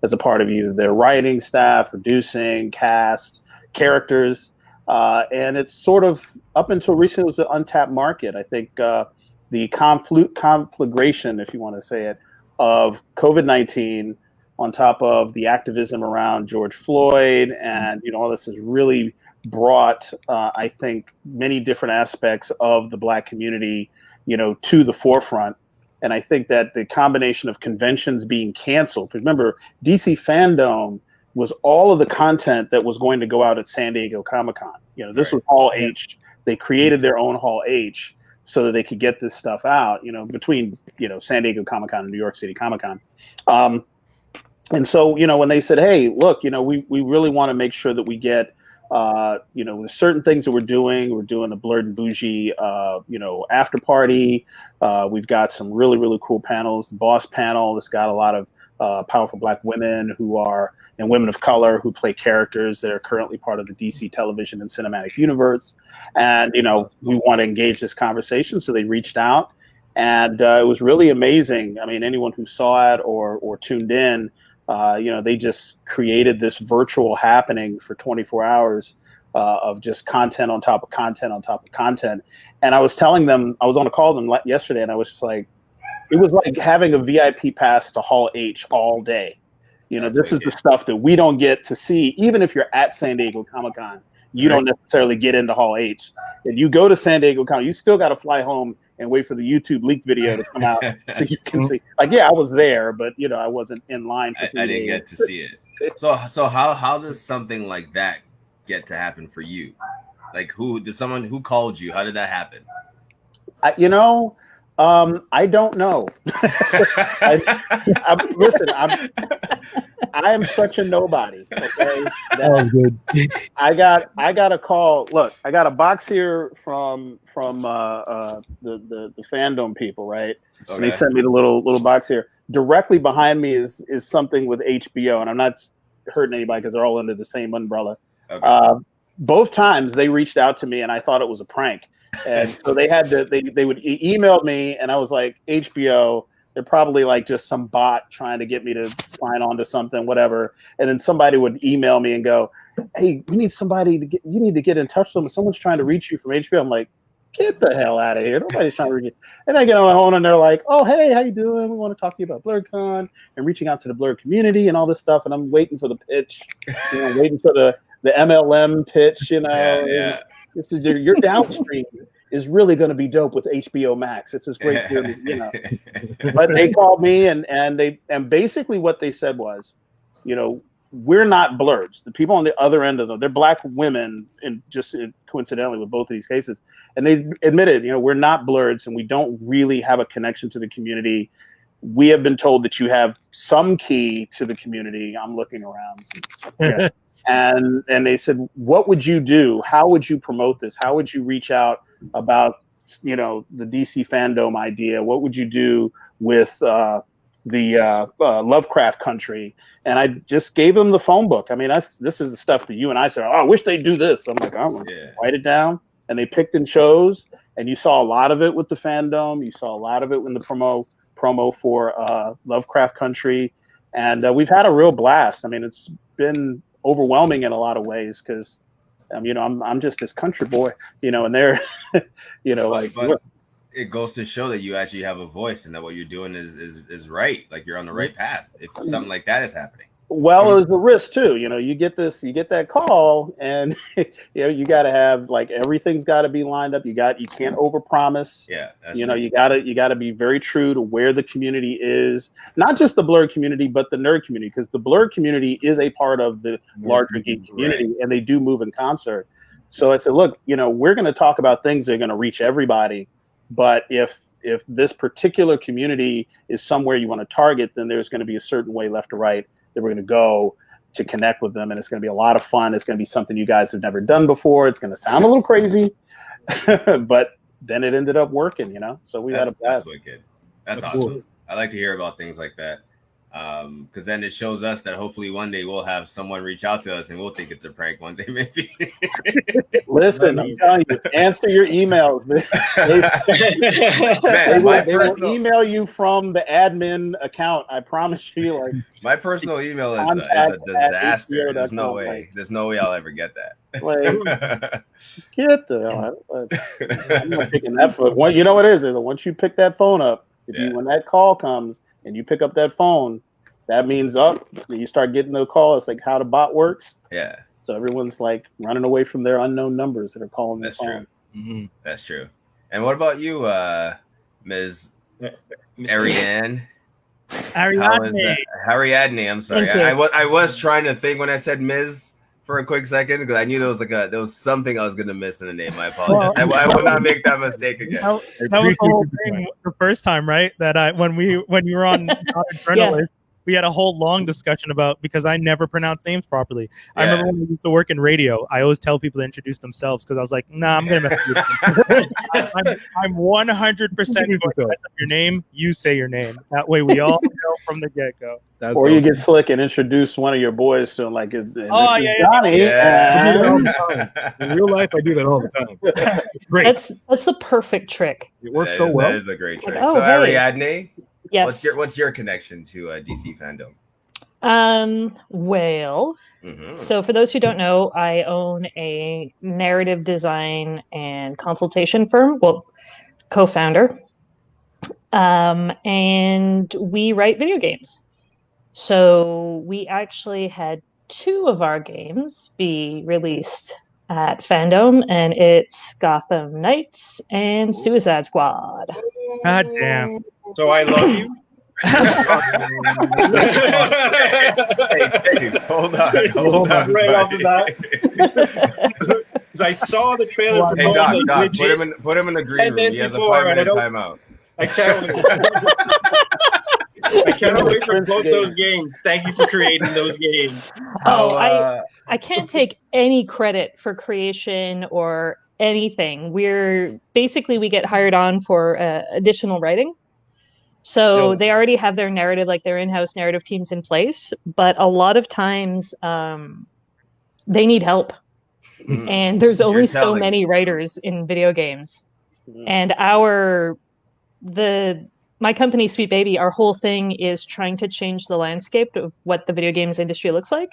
as a part of either their writing staff, producing, cast, characters. And it's sort of, up until recently, it was an untapped market. I think the conflagration, if you want to say it, of COVID-19 on top of the activism around George Floyd and, all this has really brought, I think, many different aspects of the Black community, to the forefront. And I think that the combination of conventions being canceled, remember, DC FanDome was all of the content that was going to go out at San Diego Comic-Con. This was Hall H. They created their own Hall H so that they could get this stuff out, between, San Diego Comic-Con and New York City Comic-Con. And so, when they said, hey, look, we really want to make sure that we get, there's certain things that we're doing a Blerd and Bougie, after party. We've got some really, really cool panels. The Boss panel has got a lot of powerful Black women and women of color who play characters that are currently part of the DC television and cinematic universe. And, we want to engage this conversation. So they reached out and it was really amazing. I mean, anyone who saw it or tuned in, they just created this virtual happening for 24 hours of just content on top of content on top of content. And I was telling them, I was on a call with them yesterday, and I was just like, it was like having a VIP pass to Hall H all day. This is the stuff that we don't get to see, even if you're at San Diego Comic-Con. You don't necessarily get into Hall H. If you go to San Diego Comic, you still got to fly home and wait for the YouTube leak video to come out so you can see. Like, yeah, I was there, but I wasn't in line for 3 I didn't get to see it. So how does something like that get to happen for you? Like, who called you? How did that happen? I don't know. I am such a nobody. Okay, that was good. I got a call. Look, I got a box here from the FanDome people, right? Okay. And they sent me the little box here. Directly behind me is something with HBO, and I'm not hurting anybody because they're all under the same umbrella. Okay. Both times they reached out to me, and I thought it was a prank. And so they would email me, and I was like, HBO, they're probably like just some bot trying to get me to sign on to something, whatever. And then somebody would email me and go, hey, you need to get in touch with them. Someone's trying to reach you from HBO. I'm like, get the hell out of here. Nobody's trying to reach you. And I get on my phone and they're like, oh, hey, how you doing? We want to talk to you about Blerdcon and reaching out to the Blerd community and all this stuff. And I'm waiting for the pitch, waiting for the MLM pitch, Yeah. This is your downstream is really going to be dope with HBOMax. It's this great, But they called me and basically what they said was, we're not Blerds. The people on the other end of them, they're Black women, and just coincidentally with both of these cases, and they admitted, we're not Blerds, and we don't really have a connection to the community. We have been told that you have some key to the community. I'm looking around. Yeah. And they said, what would you do? How would you promote this? How would you reach out about, the DC FanDome idea? What would you do with the Lovecraft Country? And I just gave them the phone book. I mean, this is the stuff that you and I said, oh, I wish they'd do this. I'm like, I'm going to write it down. And they picked and chose. And you saw a lot of it with the FanDome. You saw a lot of it in the promo for Lovecraft Country. And we've had a real blast. I mean, it's been overwhelming in a lot of ways because I'm just this country boy, and they're but it goes to show that you actually have a voice and that what you're doing is right. Like, you're on the right path if something like that is happening. Well, there's a risk too. You get that call, and you got to have, like, everything's got to be lined up. You can't overpromise. Yeah, you got to be very true to where the community is, not just the Blerd community, but the nerd community, because the Blerd community is a part of the larger geek community, right. And they do move in concert. So I said, look, we're going to talk about things that are going to reach everybody, but if this particular community is somewhere you want to target, then there's going to be a certain way left to right that we're going to go to connect with them. And it's going to be a lot of fun. It's going to be something you guys have never done before. It's going to sound a little crazy, but then it ended up working, So we had a blast. That's wicked. That's awesome. Cool. I like to hear about things like that. Because then it shows us that hopefully one day we'll have someone reach out to us and we'll think it's a prank one day, maybe. Listen, I'm telling you, answer your emails. They will email you from the admin account. I promise you. Like, my personal email is a disaster. There's no way. There's no way I'll ever get that. Like, get the hell. I'm not picking that phone. You know what it is? Once you pick that phone up, when that call comes and you pick up that phone, that means you start getting the call. It's like how the bot works. Yeah. So everyone's like running away from their unknown numbers that are calling their phone. True. Mm-hmm. That's true. And what about you, Ms. Ariadne? Ariadne. I'm sorry. I was trying to think when I said Ms. for a quick second because I knew there was something I was gonna miss in the name. I apologize. I will not make that mistake again. That was the whole thing the first time, right? That when you were on journalist, we had a whole long discussion about because I never pronounce names properly. I remember when we used to work in radio, I always tell people to introduce themselves because I was like, nah, I'm gonna mess with you. I'm 100% going to mess up your name. You say your name. That way we all know from the get-go. Or you get slick and introduce one of your boys to him, like, Johnny. In real life, I do that all the time. Great. That's the perfect trick. It works so well. That is a great trick. So Ariadne, yes. What's your connection to DC FanDome? Well, so for those who don't know, I own a narrative design and consultation firm. Well, co-founder, and we write video games. So we actually had 2 of our games be released at FanDome, and it's Gotham Knights and Suicide Squad. God damn. So I love you. Hey, hold on. Right off the bat. I saw the trailer. Hey, Doc, put him in the green room. He has a 5-minute timeout. I can't wait for both those games. Thank you for creating those games. I can't take any credit for creation or anything. We get hired on for additional writing. So they already have their narrative, like their in-house narrative teams in place. But a lot of times they need help. And there's only so many writers in video games. And my company, Sweet Baby, our whole thing is trying to change the landscape of what the video games industry looks like.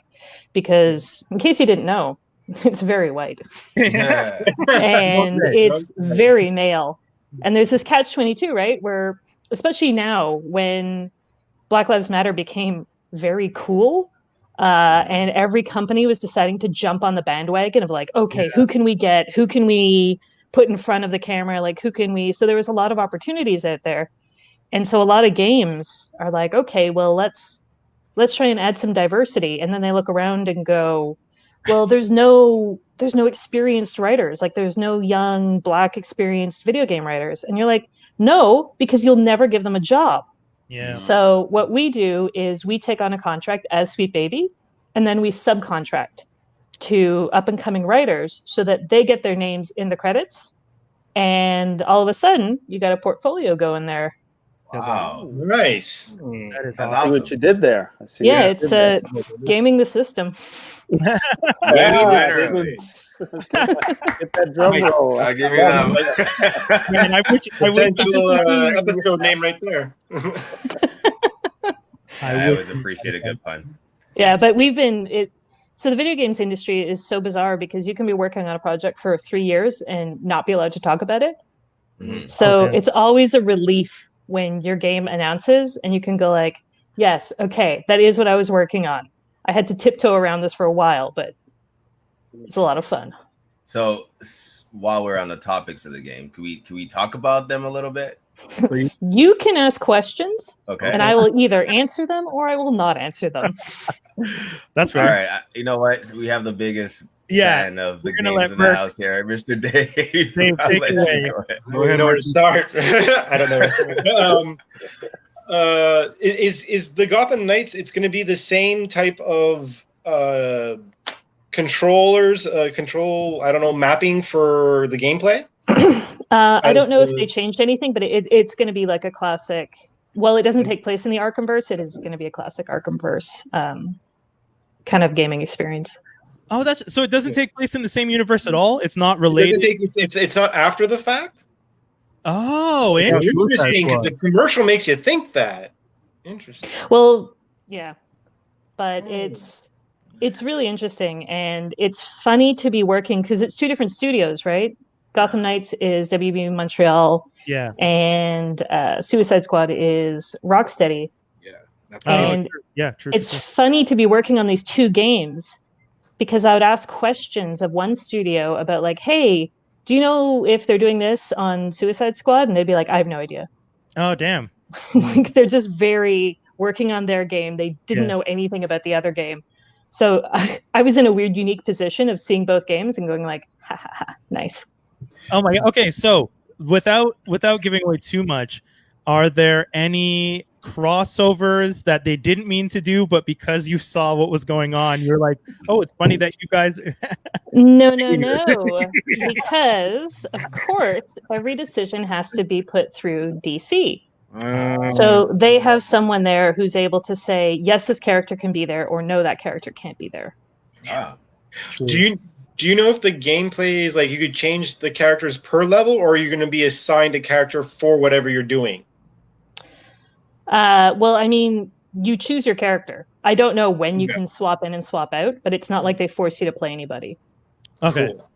Because, in case you didn't know, it's very white. And it's very male. And there's this catch-22, right? Where, especially now, when Black Lives Matter became very cool, and every company was deciding to jump on the bandwagon of like, okay, who can we get? Who can we put in front of the camera? Like, who can we? So there was a lot of opportunities out there. And so a lot of games are like, okay, well, let's try and add some diversity. And then they look around and go, well, there's no experienced writers. Like, there's no young Black experienced video game writers. And you're like, no, because you'll never give them a job. Yeah. So what we do is we take on a contract as Sweet Baby, and then we subcontract to up and coming writers so that they get their names in the credits. And all of a sudden, you got a portfolio going there. Wow. Nice. That's awesome. What you did there. It's gaming the system. Get that drum roll. I'll give you that. Man, Potential episode name right there. I always appreciate a good pun. Yeah, but so the video games industry is so bizarre because you can be working on a project for 3 years and not be allowed to talk about it. So it's always a relief when your game announces and you can go like, yes, okay, that is what I was working on. I had to tiptoe around this for a while, but it's a lot of fun. So while we're on the topics of the game, can we talk about them a little bit? You can ask questions, okay, and I will either answer them or I will not answer them. That's right. All right. You know what? We have the biggest fan of the games in the house here, Mr. Dave. Go ahead. Where to start? I don't know. Is the Gotham Knights? It's going to be the same type of controllers, mapping for the gameplay. I don't know if they changed anything, but it's going to be like a classic while it doesn't take place in the Arkhamverse, it is going to be a classic Arkhamverse kind of gaming experience. Oh, that's so. It doesn't take place in the same universe at all. It's not related. It's not after the fact. Oh, interesting. Because the commercial makes you think that. Interesting. Well, yeah, but it's really interesting, and it's funny to be working because it's two different studios, right? Gotham Knights is WB Montreal, yeah, and Suicide Squad is Rocksteady. Yeah, that's true. It's funny to be working on these two games because I would ask questions of one studio about like, hey, do you know if they're doing this on Suicide Squad? And they'd be like, I have no idea. Oh, damn. Like they're just very working on their game. They didn't know anything about the other game. So I was in a weird, unique position of seeing both games and going like, ha ha ha, nice. Oh my God. Okay, so without giving away too much, are there any crossovers that they didn't mean to do, but because you saw what was going on, you're like, oh, it's funny that you guys... No. Because, of course, every decision has to be put through DC. So they have someone there who's able to say, yes, this character can be there, or no, that character can't be there. Yeah. Do you know if the gameplay is like you could change the characters per level, or are you going to be assigned a character for whatever you're doing? Well, I mean, you choose your character. I don't know when you can swap in and swap out, but it's not like they force you to play anybody. Okay. Cool.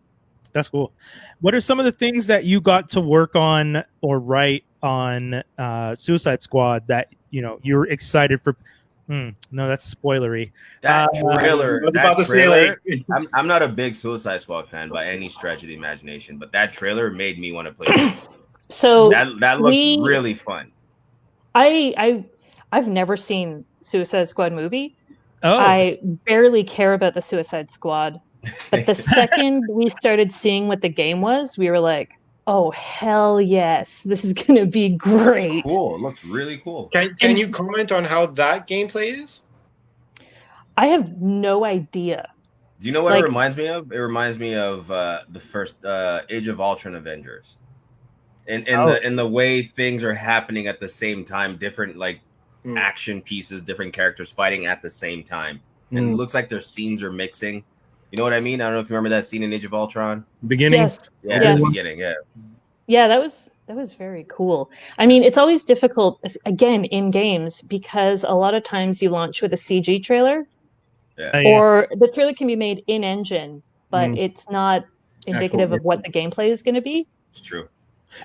That's cool. What are some of the things that you got to work on or write on Suicide Squad that, you know, you're excited for? No, that's spoilery. That trailer. I'm not a big Suicide Squad fan by any stretch of the imagination, but that trailer made me want to play. So that looked really fun. I've never seen Suicide Squad movie. Oh. I barely care about the Suicide Squad. But the second we started seeing what the game was, we were like, oh, hell yes. This is going to be great. It's cool. It looks really cool. Can you comment on how that gameplay is? I have no idea. Do you know what it reminds me of? It reminds me of the first Age of Ultron Avengers. In the way things are happening at the same time, different action pieces, different characters fighting at the same time. And it looks like their scenes are mixing. You know what I mean? I don't know if you remember that scene in Age of Ultron. Beginning? Yes. Yeah, yes. The beginning, yeah. Yeah, that was very cool. I mean, it's always difficult, again, in games, because a lot of times you launch with a CG trailer. Yeah. Or the trailer can be made in-engine, but it's not indicative of what the gameplay is going to be. It's true.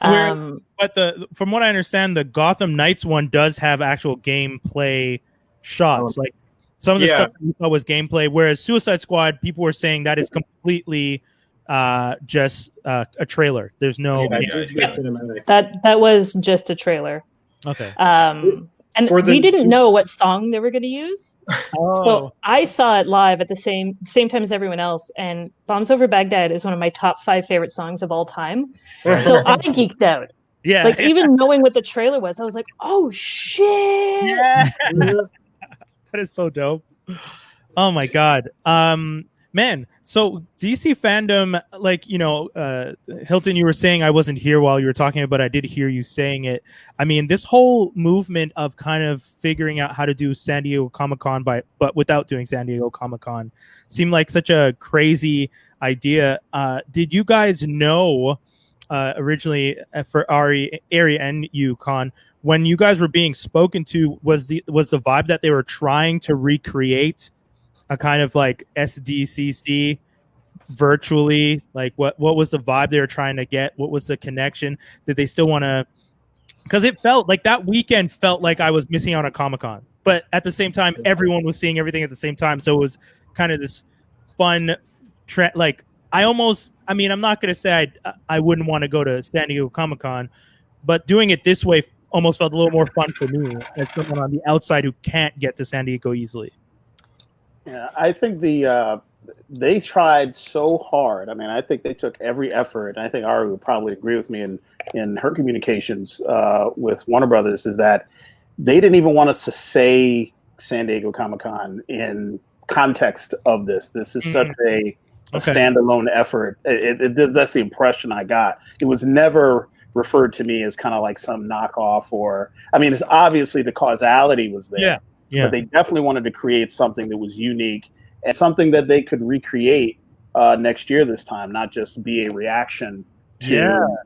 But from what I understand, the Gotham Knights one does have actual gameplay shots. Like some of the stuff we saw was gameplay, whereas Suicide Squad, people were saying that is completely just a trailer. There's no that was just a trailer. Okay. And we didn't know what song they were going to use. So I saw it live at the same time as everyone else. And Bombs Over Baghdad is one of my top 5 favorite songs of all time. So I geeked out. Yeah. Like even knowing what the trailer was, I was like, oh shit. Yeah. That is so dope. Oh my God. Man, so DC FanDome, like, you know, Hilton, you were saying I wasn't here while you were talking, but I did hear you saying it. I mean, this whole movement of kind of figuring out how to do San Diego Comic-Con but without doing San Diego Comic-Con seemed like such a crazy idea. Did you guys know originally for Ariadne Con, when you guys were being spoken to, was the vibe that they were trying to recreate a kind of like SDCC virtually? Like what was the vibe they were trying to get? What was the connection? Did they still want to? Because it felt like that weekend felt like I was missing out on Comic-Con, but at the same time, everyone was seeing everything at the same time. So it was kind of this fun trend. Like I'm not going to say I wouldn't want to go to San Diego Comic-Con, but doing it this way almost felt a little more fun for me as someone on the outside who can't get to San Diego easily. Yeah, I think they tried so hard. I mean, I think they took every effort. And I think Ari would probably agree with me in her communications with Warner Brothers, is that they didn't even want us to say San Diego Comic-Con in context of this. This is such a standalone effort. That's the impression I got. It was never referred to me as kind of like some knockoff, or I mean, it's obviously the causality was there, but they definitely wanted to create something that was unique and something that they could recreate next year this time, not just be a reaction to,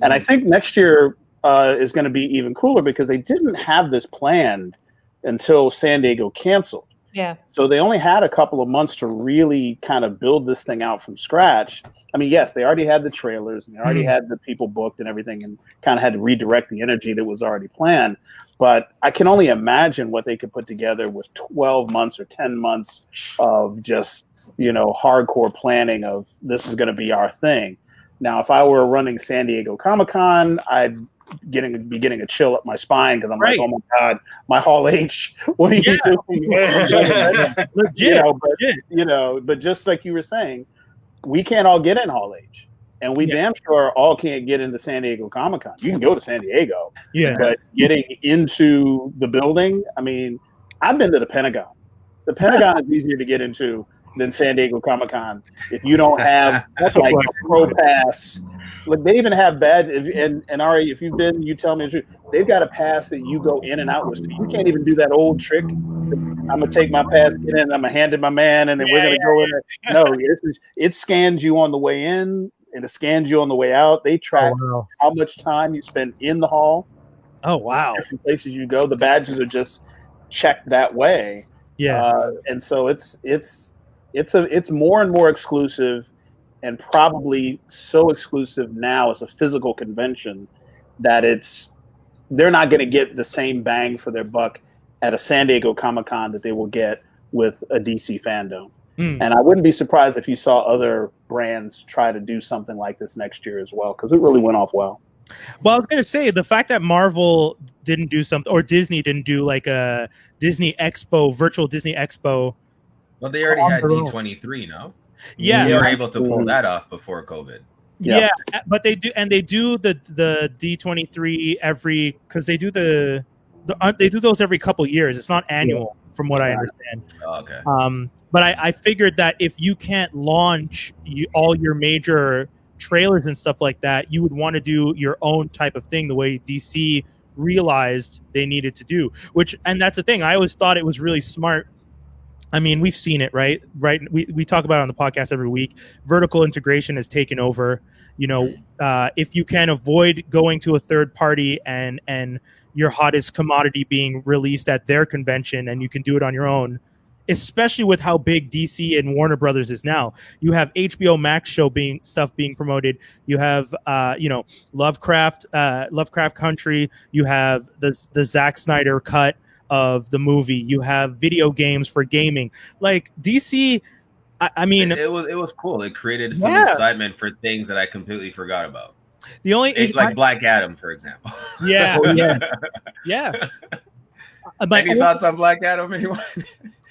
and I think next year is going to be even cooler because they didn't have this planned until San Diego canceled. Yeah. So they only had a couple of months to really kind of build this thing out from scratch. I mean, yes, they already had the trailers and they already had the people booked and everything, and kind of had to redirect the energy that was already planned. But I can only imagine what they could put together with 12 months or 10 months of just, hardcore planning of this is going to be our thing. Now, if I were running San Diego Comic-Con, I'd be getting a chill up my spine because I'm like, oh my God, my Hall H, what are you doing? Legit. But just like you were saying, we can't all get in Hall H. And we damn sure all can't get into San Diego Comic-Con. You can go to San Diego. But getting into the building, I mean, I've been to the Pentagon. The Pentagon is easier to get into than San Diego Comic-Con if you don't have like a pro pass. Like they even have badges, and Ari, if you've been, you tell me the truth. They've got a pass that you go in and out with. So you can't even do that old trick. I'm gonna take my pass, get in, I'm gonna hand it my man, and then we're gonna go in there. No, it scans you on the way in, and it scans you on the way out. They track how much time you spend in the hall. Oh wow! Different places you go, the badges are just checked that way. And so it's more and more exclusive. And probably so exclusive now as a physical convention that they're not going to get the same bang for their buck at a San Diego Comic-Con that they will get with a DC FanDome. And I wouldn't be surprised if you saw other brands try to do something like this next year as well, because it really went off well. Well, I was going to say the fact that Marvel didn't do something, or Disney didn't do like a Disney Expo, virtual Disney Expo. Well, they already had D23, no? Yeah, they were able to pull that off before COVID. Yeah, but they do the D23 because they do they do those every couple years. It's not annual, from what I understand. Oh, okay. But I figured that if you can't launch all your major trailers and stuff like that, you would want to do your own type of thing, the way DC realized they needed to do. And that's the thing. I always thought it was really smart. I mean, we've seen it, right? We talk about it on the podcast every week. Vertical integration has taken over. If you can avoid going to a third party and your hottest commodity being released at their convention, and you can do it on your own, especially with how big DC and Warner Brothers is now. You have HBOMax show being promoted. You have Lovecraft Country. You have the Zack Snyder cut of the movie. You have video games for gaming. Like DC, I mean, it was cool. It created some excitement for things that I completely forgot about. The only Black Adam, for example. Yeah. Any thoughts on Black Adam? Anyone?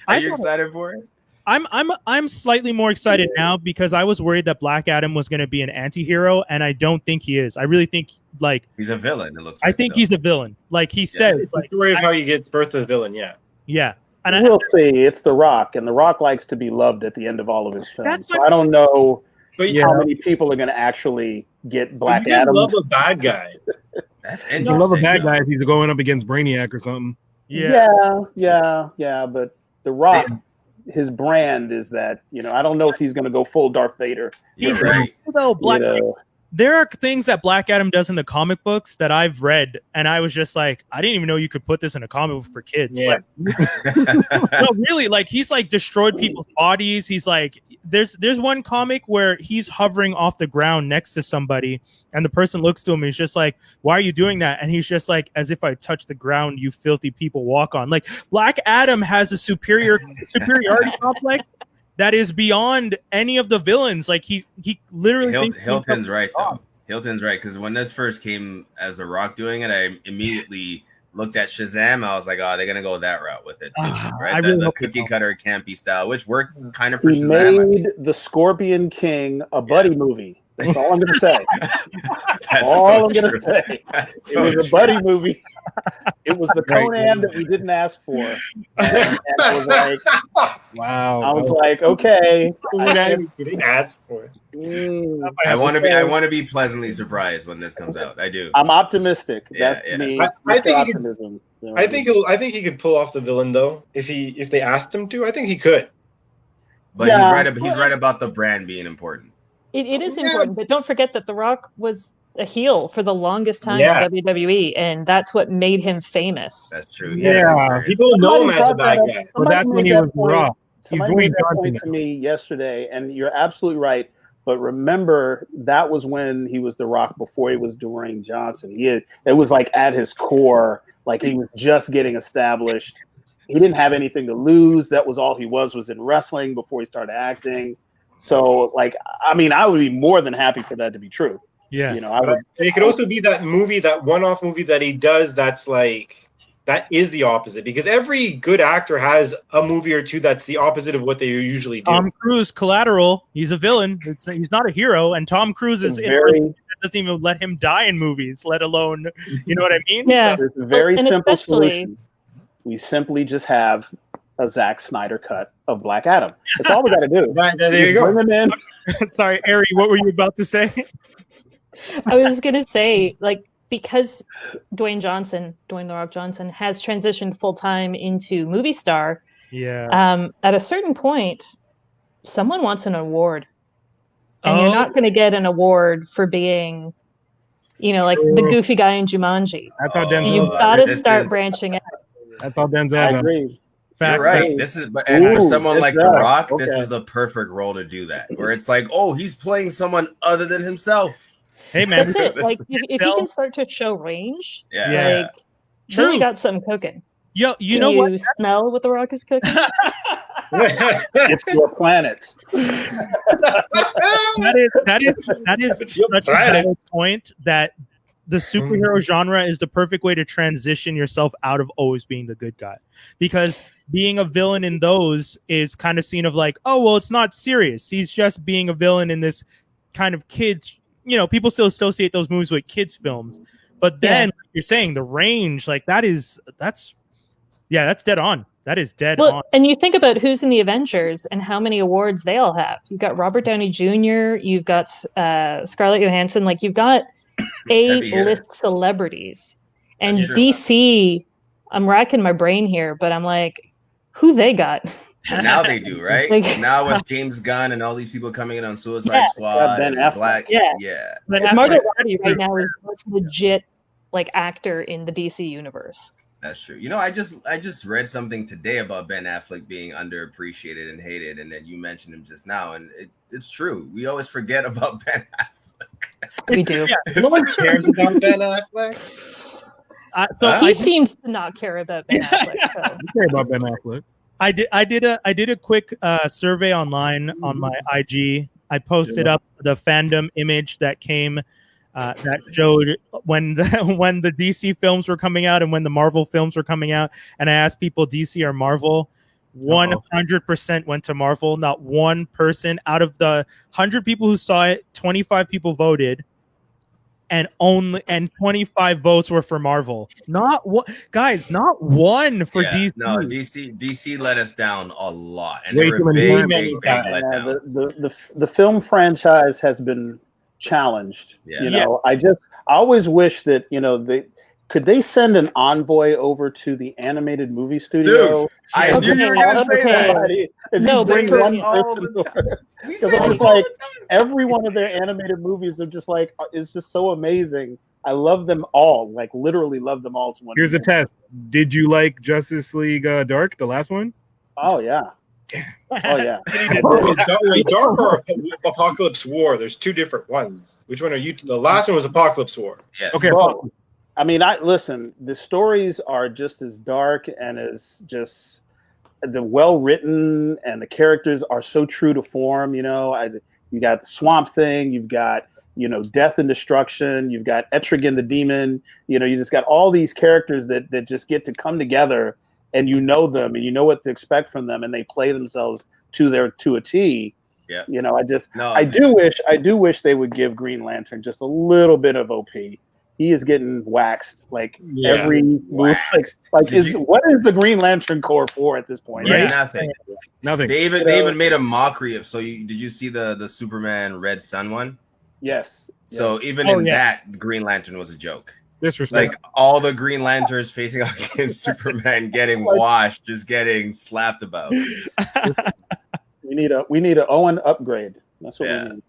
Are you excited for it? I'm slightly more excited now because I was worried that Black Adam was going to be an anti-hero, and I don't think he is. I really think he's a villain. It looks. I think he's a villain. Like he said, it's the story of how you get birth of a villain. Yeah. And we'll see. It's The Rock, and The Rock likes to be loved at the end of all of his films. So I don't know how many people are going to actually get Black Adam. Love a bad guy. That's interesting. You love a bad guy if he's going up against Brainiac or something. Yeah. But The Rock, his brand is that, I don't know if he's going to go full Darth Vader. You're right. There are things that Black Adam does in the comic books that I've read, and I was just like, I didn't even know you could put this in a comic book for kids. Yeah. No, really, he's destroyed people's bodies. He's there's one comic where he's hovering off the ground next to somebody, and the person looks to him and he's just like, why are you doing that? And he's just like, as if I touch the ground you filthy people walk on. Black Adam has a superiority complex that is beyond any of the villains. He literally thinks Hilton's right though. Hilton's right, because when this first came as The Rock doing it, I immediately looked at Shazam. I was like, oh, they're gonna go that route with it too, right? The cookie cutter campy style, which worked kind of for Shazam. He made the Scorpion King a buddy movie. That's all I'm gonna say. I'm gonna say. It was a buddy movie. It was the Conan that we didn't ask for. And it was Wow. I was like, okay. You didn't ask for it. I want to be pleasantly surprised when this comes out. I do. I'm optimistic. Yeah, That's yeah. me. I think optimism. I think he could pull off the villain though. If they asked him to, I think he could. But he's right about the brand being important. It is important, but don't forget that The Rock was a heel for the longest time in WWE, and that's what made him famous. That's true. Yeah, people know him as a bad guy. Well, that's when he was Raw. He's Somebody doing made that point to me yesterday, and you're absolutely right. But remember, that was when he was The Rock before he was Dwayne Johnson. It was like at his core, like he was just getting established. He didn't have anything to lose. That was all he was in wrestling before he started acting. So, like, I mean, I would be more than happy for that to be true. Yeah. You know, I would. It could also be that movie, that one-off movie that he does that's like, that is the opposite. Because every good actor has a movie or two that's the opposite of what they usually do. Tom Cruise, Collateral, he's a villain. He's not a hero. And Tom Cruise is doesn't even let him die in movies, let alone, you know what I mean? Yeah. It's a very simple solution. We simply just have a Zack Snyder cut of Black Adam. That's all we got to do. There you go. Bring him in. Sorry, Ari, what were you about to say? I was going to say, like, because Dwayne The Rock Johnson, has transitioned full-time into movie star, at a certain point, someone wants an award. And you're not going to get an award for being, you know, like the goofy guy in Jumanji. That's how Denzel. So you've got to start branching out. That's how Denzel. I agree. You're right. This is, and for someone like The Rock, this is the perfect role to do that. Where it's like, oh, he's playing someone other than himself. Hey man, that's it. Like if he can start to show range, like then you got something cooking. Yo, you know what? You smell what The Rock is cooking. It's your planet. that is such a valid point that the superhero genre is the perfect way to transition yourself out of always being the good guy, because being a villain in those is kind of seen of like, oh well, it's not serious. He's just being a villain in this kind of kids. You know, people still associate those movies with kids films, but then like you're saying the range, like that's dead on. That is dead on. And you think about who's in the Avengers and how many awards they all have. You've got Robert Downey Jr., you've got Scarlett Johansson, like you've got A-list celebrities. And DC, I'm racking my brain here, but I'm like, who they got? Now they do, right? Like, now with James Gunn and all these people coming in on Suicide Squad, Ben and Affleck. But Margot Robbie right now is the most legit like actor in the DC universe. That's true. You know, I just read something today about Ben Affleck being underappreciated and hated, and then you mentioned him just now, and it's true. We always forget about Ben Affleck. We do. No one cares about Ben Affleck. He seems to not care about Ben Affleck. So. I care about Ben Affleck. I did a quick survey online on my IG. I posted up the fandom image that came that showed when the DC films were coming out and when the Marvel films were coming out, and I asked people DC or Marvel. 100% went to Marvel. Not one person out of the 100 people who saw it, 25 people voted. And 25 votes were for Marvel. Not one, guys. Not one for DC. No, DC let us down a lot, and Way they were big the film franchise has been challenged. You know, I always wish that they send an envoy over to the animated movie studio. Dude, I knew you were gonna say that. No, bring one person over. Because I was like, every one of their animated movies are just like, is just so amazing. I love them all, like literally love them all. Here's a test. Did you like Justice League Dark, the last one? Oh yeah. Oh yeah. Dark or Apocalypse War? There's two different ones. Which one are you? The last one was Apocalypse War. Yes. Okay. Well, I mean, listen. The stories are just as dark and as just the well written, and the characters are so true to form. You got the Swamp Thing. You've got Death and Destruction. You've got Etrigan the Demon. You just got all these characters that just get to come together, and them, and you know what to expect from them, and they play themselves to a T. Yeah. I do wish they would give Green Lantern just a little bit of OP. he is getting waxed like Yeah. every move. Waxed. Like Did you- what is the Green Lantern Corps for at this point? Yeah, Right? nothing. Nothing. They even made a mockery of. So did you see the Superman Red Sun one? Yes. So yes. even in that, Green Lantern was a joke. Disrespect. Like all the Green Lanterns facing off against Superman getting washed, just getting slapped about. we need a Owen upgrade. That's what we need.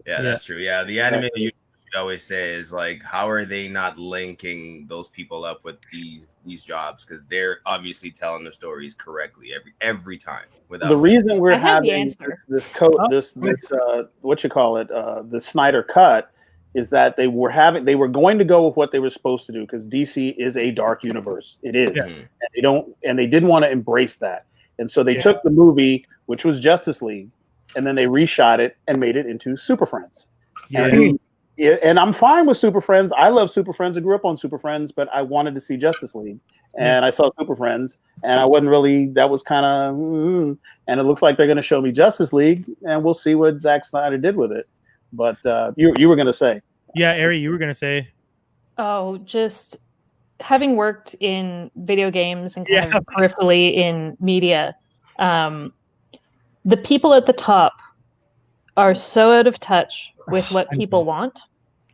Yeah, that's true. Yeah, the anime we always say is like, how are they not linking those people up with these jobs? Because they're obviously telling their stories correctly every time. Without the reason we're I have the having answer. this what you call it, the Snyder Cut, is that they were going to go with what they were supposed to do, because DC is a dark universe. It is, and they didn't want to embrace that, and so they took the movie, which was Justice League, and then they reshot it and made it into Super Friends. And I'm fine with Super Friends. I love Super Friends. I grew up on Super Friends, but I wanted to see Justice League, and I saw Super Friends, and I wasn't really. That was kind of, and it looks like they're going to show me Justice League, and we'll see what Zack Snyder did with it. But you were going to say, yeah, Ari, you were going to say, oh, just having worked in video games and kind of peripherally in media, the people at the top are so out of touch with what people want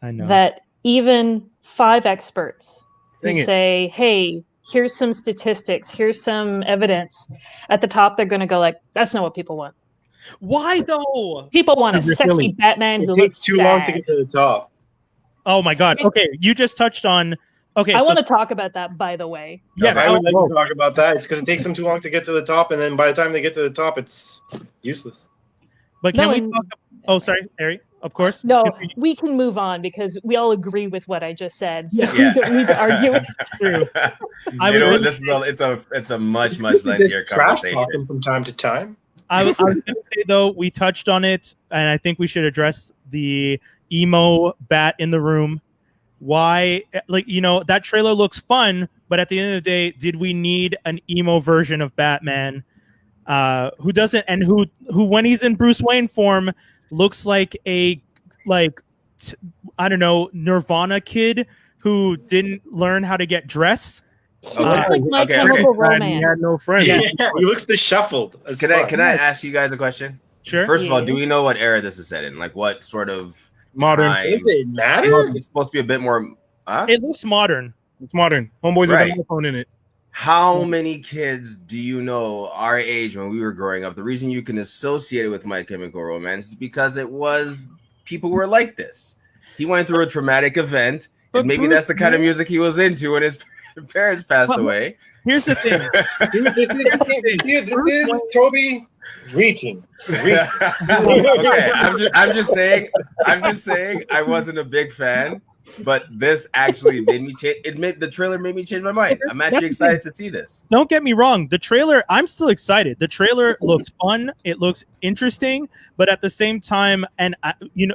that even 5 experts who say, hey, here's some statistics, here's some evidence, at the top they're going to go like, that's not what people want. Why though? People want a sexy Batman who looks too sad. long to get to the top. Oh my god. Okay, you just touched on. Okay, I want to talk about that, by the way. Yeah, I would like to talk about that. It's because it takes them too long to get to the top, and then by the time they get to the top, it's useless. But can we talk? Oh, sorry, Ari. Of course. No, we can move on because we all agree with what I just said, so we don't need to argue. True. It's a much lengthier conversation. Talking from time to time. I was going to say though, we touched on it, and I think we should address the emo bat in the room. Why, like, that trailer looks fun, but at the end of the day, did we need an emo version of Batman who doesn't, and who when he's in Bruce Wayne form looks like I don't know, Nirvana kid who didn't learn how to get dressed? He looked like My Chemical Romance. He had no friends. Yeah, he looks disheveled. Can I ask you guys a question? Sure. First of all, do we know what era this is set in? Like what sort of modern? Time? Does it matter? It's supposed to be a bit more. It looks modern. It's modern. Homeboys with an iPhone in it. How many kids do you know our age when we were growing up? The reason you can associate it with My Chemical Romance is because it was people were like this. He went through a traumatic event, and maybe that's the kind of music he was into when his parents passed away. Here's the thing. This is Tobi reaching. Okay, I'm just saying I wasn't a big fan, but this actually made me change. The trailer made me change my mind. I'm actually excited to see this. Don't get me wrong. The trailer, I'm still excited. The trailer looks fun. It looks interesting, but at the same time, and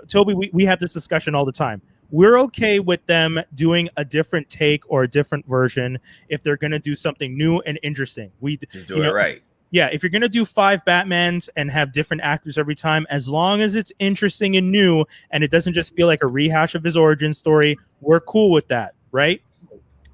Tobi, we have this discussion all the time. We're okay with them doing a different take or a different version if they're going to do something new and interesting. We just do it right. Yeah, if you're going to do 5 Batmans and have different actors every time, as long as it's interesting and new and it doesn't just feel like a rehash of his origin story, we're cool with that, right?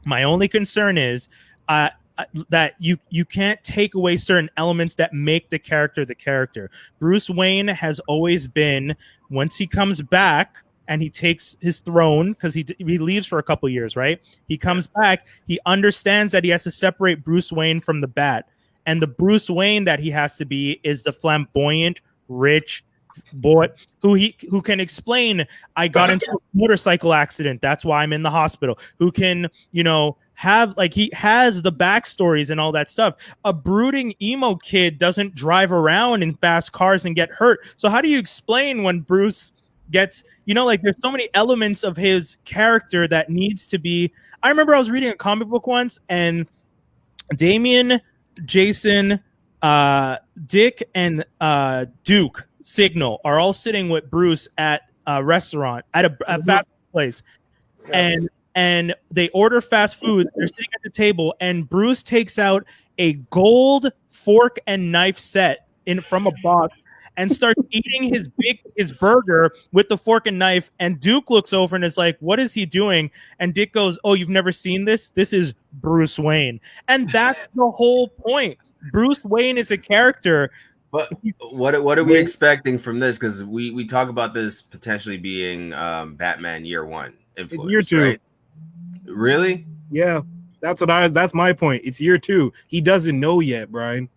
My only concern is that you can't take away certain elements that make the character the character. Bruce Wayne has always been, once he comes back and he takes his throne, because he leaves for a couple years, right? He comes back, he understands that he has to separate Bruce Wayne from the Bat. And the Bruce Wayne that he has to be is the flamboyant, rich boy who can explain, I got into a motorcycle accident, that's why I'm in the hospital. Who can, have, like, he has the backstories and all that stuff. A brooding emo kid doesn't drive around in fast cars and get hurt. So how do you explain when Bruce gets, there's so many elements of his character that needs to be. I remember I was reading a comic book once, and Damian, Jason, Dick, and Duke Signal are all sitting with Bruce at a restaurant, at a fast food place, and they order fast food. They're sitting at the table, and Bruce takes out a gold fork and knife set from a box, and starts eating his burger with the fork and knife. And Duke looks over and is like, "What is he doing?" And Dick goes, "Oh, you've never seen this? This is Bruce Wayne." And that's the whole point. Bruce Wayne is a character. But what are we expecting from this? Because we talk about this potentially being Batman Year One influence. Year 2. Right? Really? Yeah. That's my point. It's year 2. He doesn't know yet, Brian.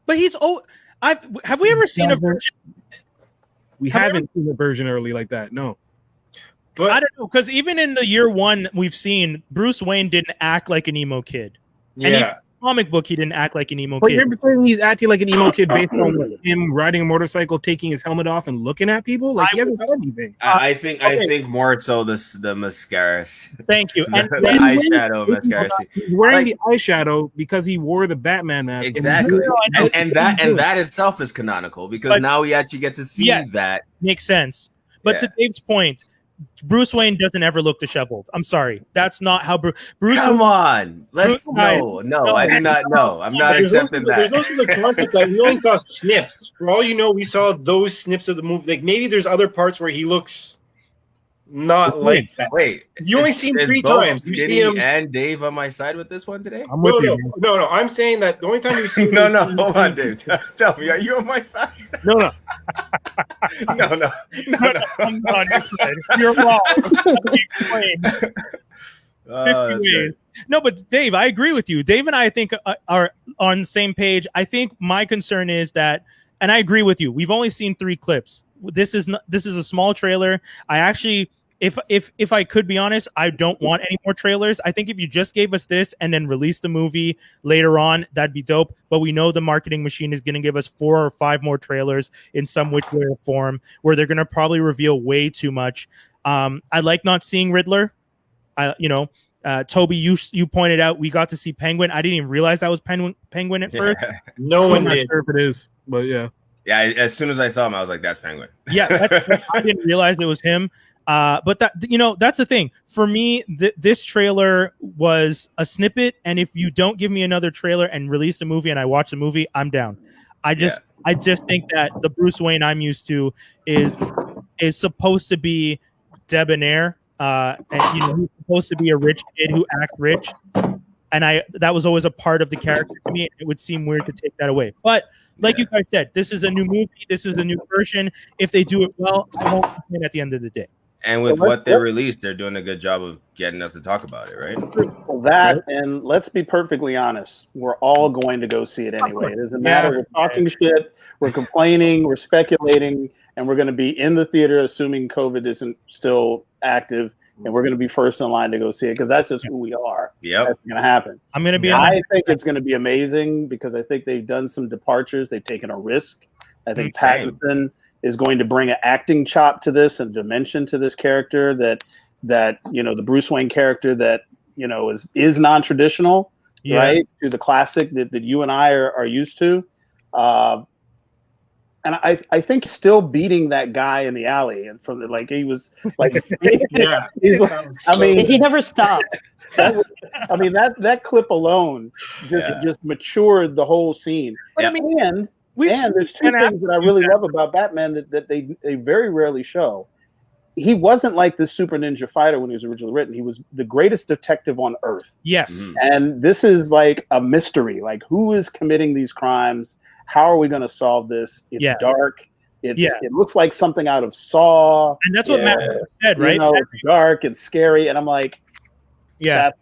But have we ever seen a version? We haven't seen a version early like that. No. But I don't know, because even in the year 1 we've seen, Bruce Wayne didn't act like an emo kid. yeah. And even in the comic book, he didn't act like an emo But kid. you're saying he's acting like an emo kid based on him riding a motorcycle, taking his helmet off, and looking at people? Like, he hasn't done anything. I think more so the mascara. Thank you. And the eyeshadow mascara. He's wearing the eyeshadow because he wore the Batman mask. Exactly. And that itself is canonical, because now we actually get to see that. Makes sense. But to Dave's point, Bruce Wayne doesn't ever look disheveled. I'm sorry. That's not how Bruce. Come on. No, I do not know. I'm not accepting that. There's also the concept that we only saw snips. For all you know, we saw those snips of the movie. Like, maybe there's other parts where he looks not like that. Wait, you only seen 3 both times. You see Skinny him and Dave on my side with this one today? I'm with you. No. I'm saying that the only time you see No, hold on, Dave. Tell me, are you on my side? No. No. I'm not on your side. You're wrong. That's great. No, but Dave, I agree with you. Dave and I think are on the same page. I think my concern is that, and I agree with you, we've only seen 3 clips. This is a small trailer. I actually, if I could be honest, I don't want any more trailers. I think if you just gave us this and then release the movie later on, that'd be dope. But we know the marketing machine is going to give us 4 or 5 more trailers in some which way or form, where they're going to probably reveal way too much. I like not seeing Riddler. Toby, you pointed out we got to see Penguin. I didn't even realize that was Penguin at first. No one I'm not did. sure if it is, but yeah. Yeah, as soon as I saw him, I was like, "That's Penguin." Yeah, I didn't realize it was him. But that's the thing for me. This trailer was a snippet, and if you don't give me another trailer and release a movie, and I watch the movie, I'm down. I just think that the Bruce Wayne I'm used to is supposed to be debonair, and he's supposed to be a rich kid who acts rich, and that was always a part of the character to me. It would seem weird to take that away, but. Like you guys said, this is a new movie. This is a new version. If they do it well, I won't complain at the end of the day. And with what they released, they're doing a good job of getting us to talk about it, right? Well, that, and let's be perfectly honest, we're all going to go see it anyway. It doesn't matter. We're talking shit, we're complaining, we're speculating, and we're going to be in the theater assuming COVID isn't still active, and we're going to be first in line to go see it, because that's just who we are. Yep. That's going to happen. I'm going to be. I think it's going to be amazing, because I think they've done some departures. They've taken a risk. I think Pattinson is going to bring an acting chop to this and dimension to this character that the Bruce Wayne character that is non-traditional, right, to the classic that you and I are used to. And I think still beating that guy in the alley, and from he was like, he never stopped. That clip alone just matured the whole scene. But and there's 2 things that I really love about Batman that they very rarely show. He wasn't like this super ninja fighter when he was originally written. He was the greatest detective on earth. Yes. And this is like a mystery. Like, who is committing these crimes? How are we going to solve this? It's dark. It looks like something out of Saw. And that's what Matt said, right? It's dark and scary. And I'm like, that's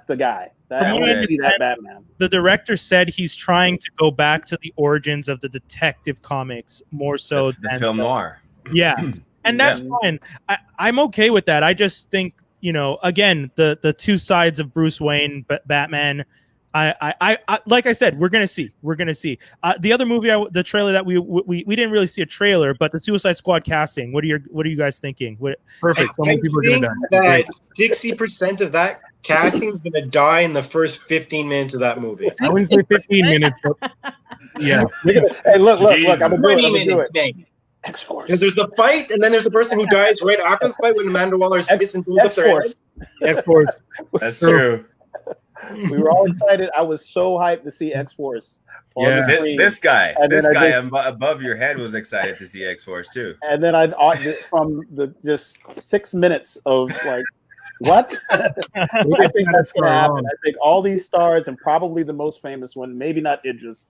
the guy. That's that Batman. The director said he's trying to go back to the origins of the detective comics more so than the film noir. Yeah. And that's fine. I'm okay with that. I just think, again, the 2 sides of Bruce Wayne, Batman. I like I said, we're gonna see. The other movie, the trailer that we didn't really see a trailer, but the Suicide Squad casting. What are you guys thinking? Perfect. So many people are gonna die. 60% of that casting is gonna die in the first 15 minutes of that movie. I wouldn't say 15 minutes, but yeah. Hey, look! I'm gonna do it. Maybe. X-Force. Because there's the fight, and then there's the person who dies right after the fight when Amanda Waller's pissed and pulls up their head. X-Force. That's true. We were all excited. I was so hyped to see X-Force on the screen. This guy And above your head was excited to see X-Force too. And then from the just 6 minutes of like, what? I think that's going to happen. I think all these stars, and probably the most famous one, maybe not Idris,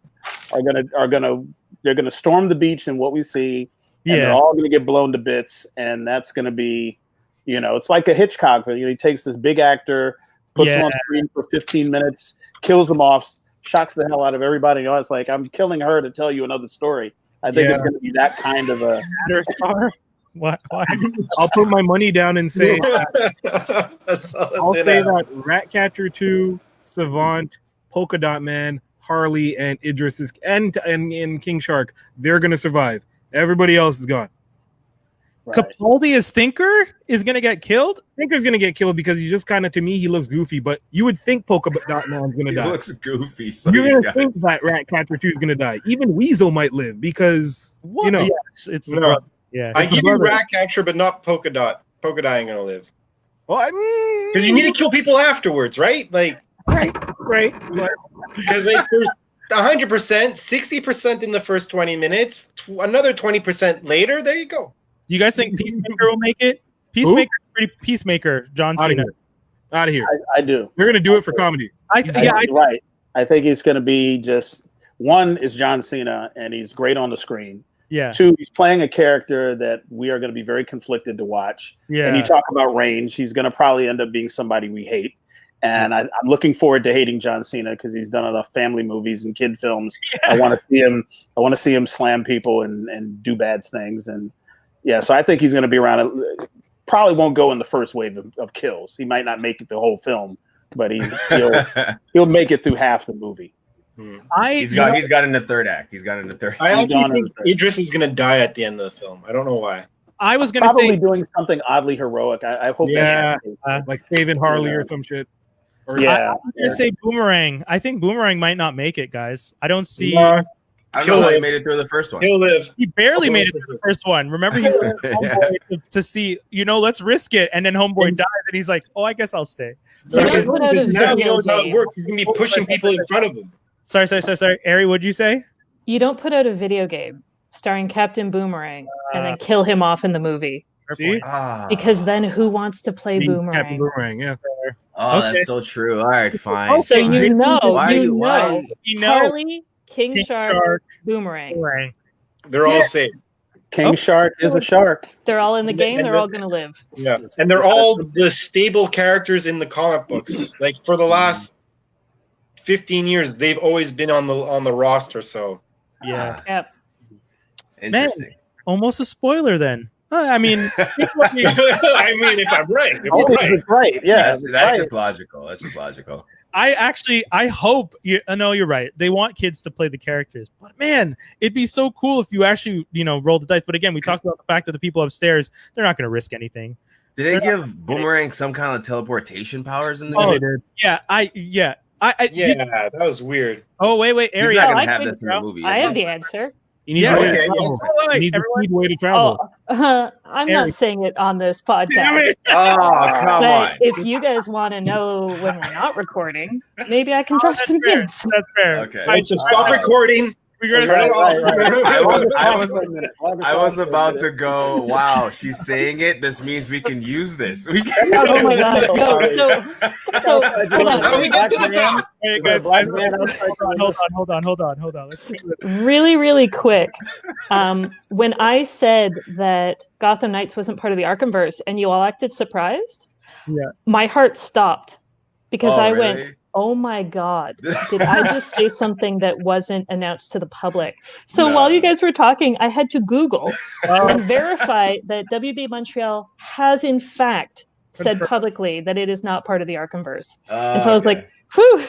they're gonna storm the beach in what we see. And they're all gonna get blown to bits, and that's gonna be, it's like a Hitchcock thing. He takes this big actor, puts him on screen for 15 minutes, kills them off, shocks the hell out of everybody. It's like, I'm killing her to tell you another story. I think it's gonna be that kind of a star. Why? I'll put my money down and say I'll say that Ratcatcher 2, Savant, Polka Dot Man, Harley, and Idris and King Shark, they're gonna survive. Everybody else is gone. Right. Capaldi as Thinker is gonna get killed. Thinker's gonna get killed because he's just kind of, to me, he looks goofy. But you would think Polka Dot Man's gonna die. He looks goofy. So you're gonna think that Ratcatcher 2 is gonna die. Even Weasel might live because it's yeah. I give you Ratcatcher, but not Polka Dot. Polka Dot ain't gonna live. Well, I mean, because you need to kill people afterwards, right? Like, right. Because there's 100%, 60% in the first 20 minutes, another 20% later. There you go. You guys think Peacemaker will make it? Peacemaker, John Cena. Out of here. I do. They're gonna do it for comedy. Right. I think he's gonna be just one is John Cena, and he's great on the screen. Yeah. 2, he's playing a character that we are going to be very conflicted to watch. Yeah. And you talk about range, he's going to probably end up being somebody we hate. And I'm looking forward to hating John Cena because he's done enough family movies and kid films. I want to see him slam people and do bad things. And so I think he's going to be around. Probably won't go in the first wave of kills. He might not make it the whole film, but he'll make it through half the movie. He's got in the third act. I actually think Idris is going to die at the end of the film. I don't know why. I was going to probably doing something oddly heroic. I hope. Like saving Harley or some shit. I was going to say Boomerang. I think Boomerang might not make it, guys. I don't see. I don't know how he made it through the first one. He'll live. He barely made it through the first one. Remember, he went to Homeboy to see, let's risk it, and then Homeboy died, and he's like, "Oh, I guess I'll stay." So now he knows how it works. He's going to be pushing people in front of him. Sorry. Ari, what'd you say? You don't put out a video game starring Captain Boomerang and then kill him off in the movie. Because then who wants to play Boomerang? Captain Boomerang, yeah. Oh, that's so true. All right, fine. So why? Harley, King Shark, Boomerang. They're all safe. King Shark is a shark. They're all in the game. They're all going to live. Yeah, and they're all the stable characters in the comic books. Like for the last 15 years, they've always been on the roster. So Yep. Interesting. Man, almost a spoiler then. I mean, if I'm right, right. Yeah, that's just logical. I hope you're right. They want kids to play the characters, but man, it'd be so cool if you actually, roll the dice. But again, we talked about the fact that the people upstairs, they're not going to risk anything. Did they give Boomerang some kind of teleportation powers in the game? Yeah, that was weird. Oh wait, Ariadne. He's not gonna have this in the movie. I have the answer. You need a way to travel. I'm not saying it on this podcast. Come on. If you guys want to know when we're not recording, maybe I can drop some hints. That's fair. Okay. Right, so stop recording. I was about to go, wow, she's saying it. This means we can use this. We can. Oh my god. Hold on. Let's really, really quick. When I said that Gotham Knights wasn't part of the Arkhamverse and you all acted surprised, my heart stopped because I went, oh my God, did I just say something that wasn't announced to the public? So while you guys were talking, I had to Google and verify that WB Montreal has in fact said publicly that it is not part of the Arkhamverse. And so I was like, whew,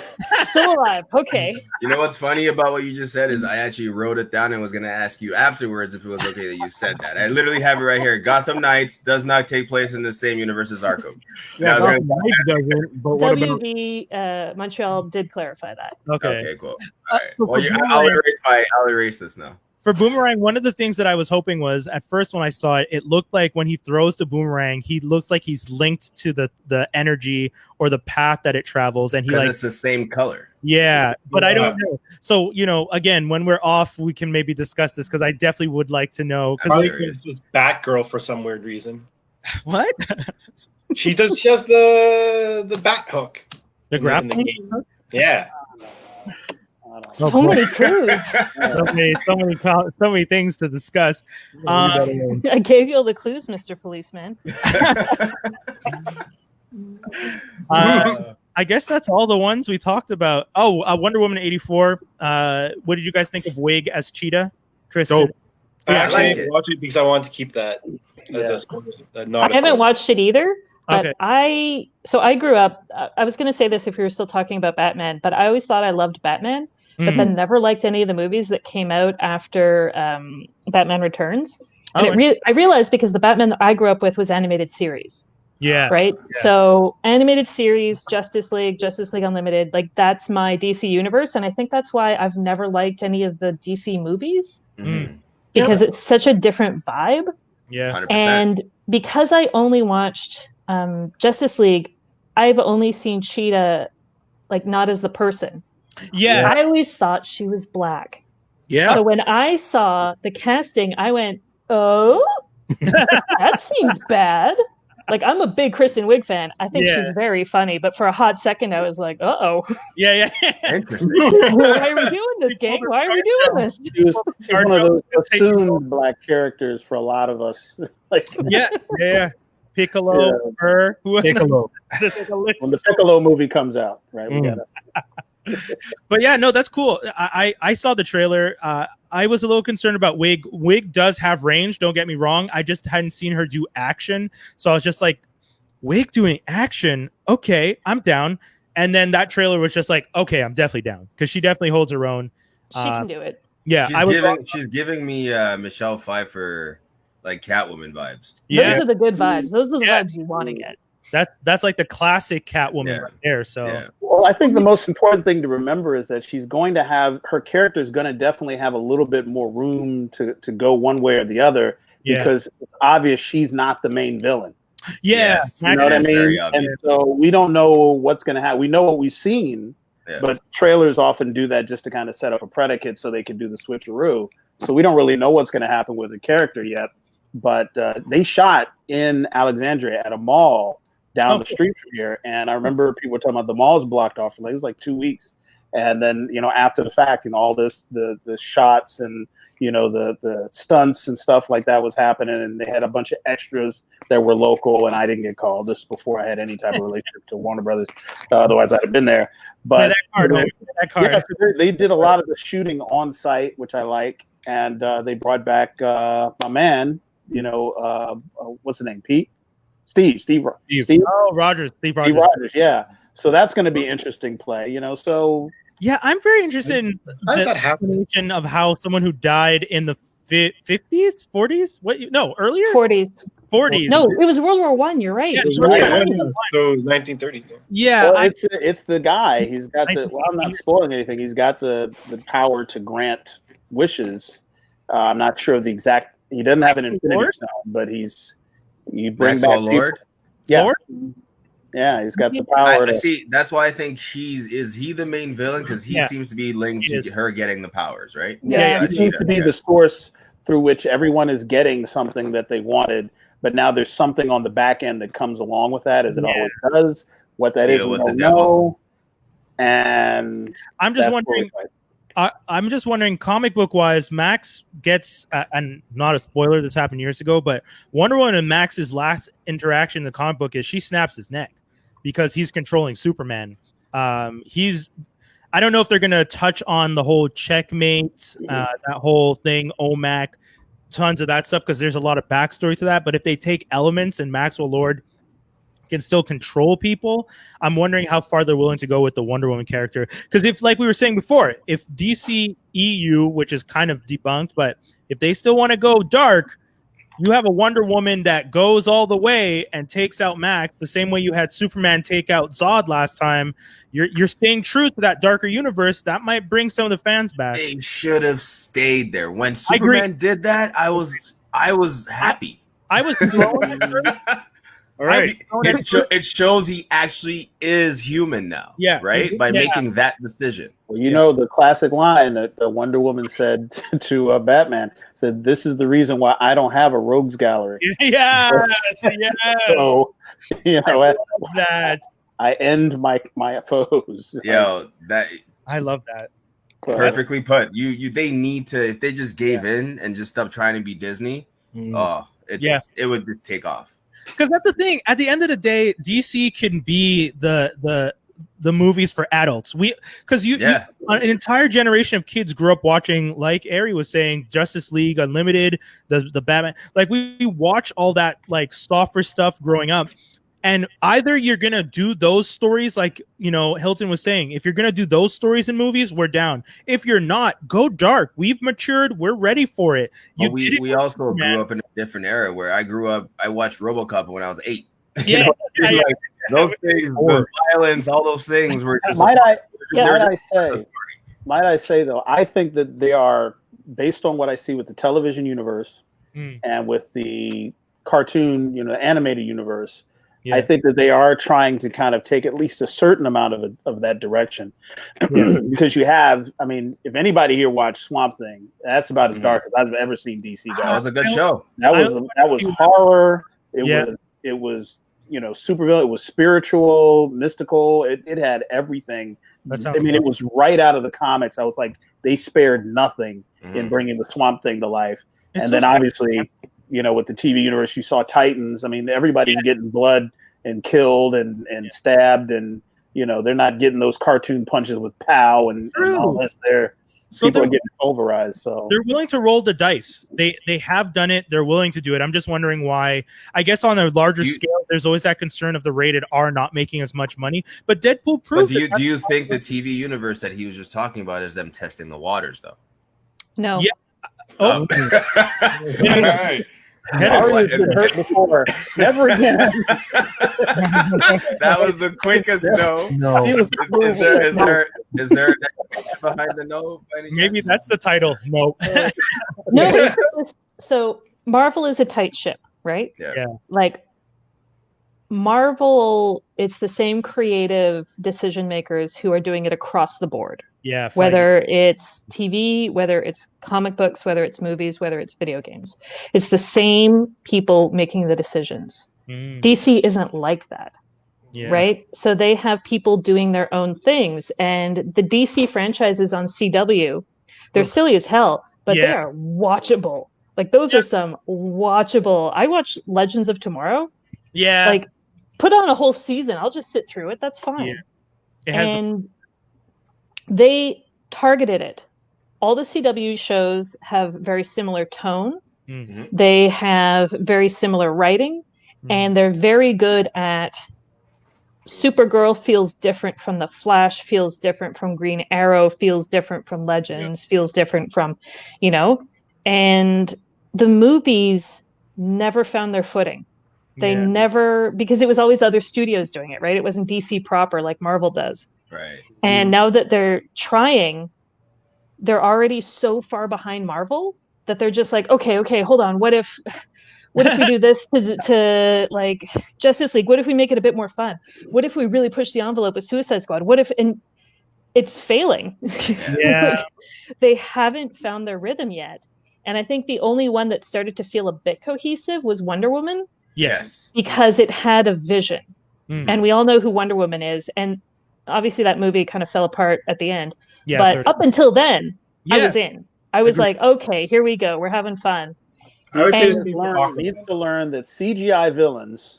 still alive. Okay. You know what's funny about what you just said is I actually wrote it down and was going to ask you afterwards if it was okay that you said that. I literally have it right here. Gotham Knights does not take place in the same universe as Arkham. Yeah, Gotham Knights doesn't. But what about WB Montreal did clarify that. Okay, cool. All right. Well, I'll erase this now. For Boomerang, one of the things that I was hoping was, at first when I saw it, it looked like when he throws the boomerang, he looks like he's linked to the energy or the path that it travels, and it's the same color. Yeah, but I don't know. So, again, when we're off, we can maybe discuss this, because I definitely would like to know. It's just Batgirl for some weird reason. What? She has the bat hook. The grappling hook? Yeah. So many clues. so many things to discuss. I gave you all the clues, Mr. Policeman. I guess that's all the ones we talked about. Oh, Wonder Woman 84. What did you guys think of Wig as Cheetah? Chris? I actually watched it because I wanted to keep that as a nod. I haven't watched it either. But Okay. I grew up, I was going to say this if we were still talking about Batman, but I always thought I loved Batman, but then never liked any of the movies that came out after Batman Returns. And I realized because the Batman that I grew up with was animated series. Yeah. Right? Yeah. So animated series, Justice League Unlimited, like that's my DC universe. And I think that's why I've never liked any of the DC movies because it's such a different vibe. Yeah. 100%. And because I only watched Justice League, I've only seen Cheetah like not as the person. Yeah. I always thought she was black. Yeah. So when I saw the casting, I went, oh, that seems bad. Like, I'm a big Kristen Wiig fan. I think she's very funny, but for a hot second, I was like, uh-oh. Yeah. Interesting. Why are we doing this, gang? Why are we doing this? She was one of those assumed black characters for a lot of us. Yeah. Piccolo, her, Piccolo. When the Piccolo movie comes out, right? We gotta. But yeah, no, that's cool. I saw the trailer. I was a little concerned about Wig. Wig does have range, don't get me wrong. I just hadn't seen her do action. So I was just like, Wig doing action? Okay, I'm down. And then that trailer was just like, okay, I'm definitely down. Because she definitely holds her own. She can do it. Yeah. She's giving me Michelle Pfeiffer, like Catwoman vibes. Those are the good vibes. Those are the vibes you want to get. That's like the classic Catwoman right there. So well, I think the most important thing to remember is that she's going to have her character is going to definitely have a little bit more room to go one way or the other because it's obvious she's not the main villain. Yeah, you know what I mean. And so we don't know what's going to happen. We know what we've seen, but trailers often do that just to kind of set up a predicate so they can do the switcheroo. So we don't really know what's going to happen with the character yet. But they shot in Alexandria at a mall down the street from here, and I remember people were talking about the mall's blocked off for it was like 2 weeks, and then after the fact, all this the shots and the stunts and stuff like that was happening, and they had a bunch of extras that were local, and I didn't get called. This is before I had any type of relationship to Warner Brothers, otherwise I'd have been there. But they did a lot of the shooting on site, which I like, and they brought back my man. What's his name? Steve. Oh, Rogers. Steve Rogers. Yeah. So that's going to be interesting play. So yeah, I'm very interested in how does that happen? Of how someone who died in the 50s, 40s, earlier 40s. No, it was World War I. You're right. Yeah, so 1930. Yeah, it's the guy. He's got the. Well, I'm not spoiling anything. He's got the power to grant wishes. I'm not sure of the exact. He doesn't have an Infinity Stone, but you bring back Lord. Yeah, Lord? Yeah, he's got the power. See, that's why I think is he the main villain because he seems to be linked to her getting the powers, right? Yeah, he seems to be the source through which everyone is getting something that they wanted, but now there's something on the back end that comes along with that, as it always does. What that is, we don't know. And I'm just wondering. I'm just wondering, comic book wise, Max gets, and not a spoiler, this happened years ago, but Wonder Woman and Max's last interaction in the comic book is she snaps his neck because he's controlling Superman. I don't know if they're going to touch on the whole checkmate, that whole thing, OMAC, tons of that stuff, because there's a lot of backstory to that. But if they take elements and Maxwell Lord can still control people, I'm wondering how far they're willing to go with the Wonder Woman character. Because if, like we were saying before, if DC EU, which is kind of debunked, but if they still want to go dark, you have a Wonder Woman that goes all the way and takes out Max the same way you had Superman take out Zod last time. You're staying true to that darker universe. That might bring some of the fans back. They should have stayed there. When Superman did that, I was happy. I was All right. It shows he actually is human now. Yeah. Right? By making that decision. Well, you know the classic line that Wonder Woman said to Batman, said, "This is the reason why I don't have a rogues gallery." Yes. So, you know, that I end my foes. Yo, that I love that. So perfectly put. They need to, if they just gave in and just stopped trying to be Disney, it would just take off. Because that's the thing. At the end of the day, DC can be the movies for adults. An entire generation of kids grew up watching, like Ari was saying, Justice League Unlimited, the Batman. Like we watch all that like softer stuff growing up. And either you're gonna do those stories, like Hilton was saying, if you're gonna do those stories in movies, we're down. If you're not, go dark. We've matured. We're ready for it. We also grew up in a different era where I grew up. I watched RoboCop when I was 8. Yeah, like, those things, the violence, all those things were just. Might I say though, I think that they are based on what I see with the television universe and with the cartoon, animated universe. Yeah. I think that they are trying to kind of take at least a certain amount of that direction, because you have, I mean, if anybody here watched Swamp Thing, that's about as dark as I've ever seen DC go. That was a good show. That was horror. It was supervillain. It was spiritual, mystical. It had everything. It was right out of the comics. I was like, they spared nothing in bringing the Swamp Thing to life. And then obviously, with the TV universe, you saw Titans. I mean, everybody's getting blood and killed and stabbed, and they're not getting those cartoon punches with pow and all this. People are getting pulverized. So they're willing to roll the dice. They have done it. They're willing to do it. I'm just wondering why. I guess on a larger scale, there's always that concern of the rated R not making as much money. But Deadpool proves. But do you think the TV universe that he was just talking about is them testing the waters, though? No. Yeah. Oh. All right. Ari's been hurt before. Never again. That was the quickest no. No. Is there an explanation behind the no? Maybe that's the title. No. No. So Marvel is a tight ship, right? Yeah. Like Marvel, it's the same creative decision makers who are doing it across the board. Yeah. Whether it's TV, whether it's comic books, whether it's movies, whether it's video games. It's the same people making the decisions. DC isn't like that. Yeah. Right? So they have people doing their own things. And the DC franchises on CW, they're silly as hell, but they are watchable. Like those are some watchable. I watch Legends of Tomorrow. Yeah. Like put on a whole season. I'll just sit through it. That's fine. Yeah. And they targeted it. All the CW shows have very similar tone. Mm-hmm. They have very similar writing, and they're very good at Supergirl feels different from The Flash, feels different from Green Arrow, feels different from Legends, feels different from, and the movies never found their footing. They never, because it was always other studios doing it, right? It wasn't DC proper like Marvel does. Right. And now that they're trying, they're already so far behind Marvel that they're just like, okay, hold on. What if we do this to like Justice League? What if we make it a bit more fun? What if we really push the envelope with Suicide Squad? What if, and it's failing. Yeah. They haven't found their rhythm yet. And I think the only one that started to feel a bit cohesive was Wonder Woman. Yes. Because it had a vision. And we all know who Wonder Woman is. And obviously that movie kind of fell apart at the end. Yeah, but up until then, I was in. I was like, okay, here we go. We're having fun. I would say needs to learn that CGI villains.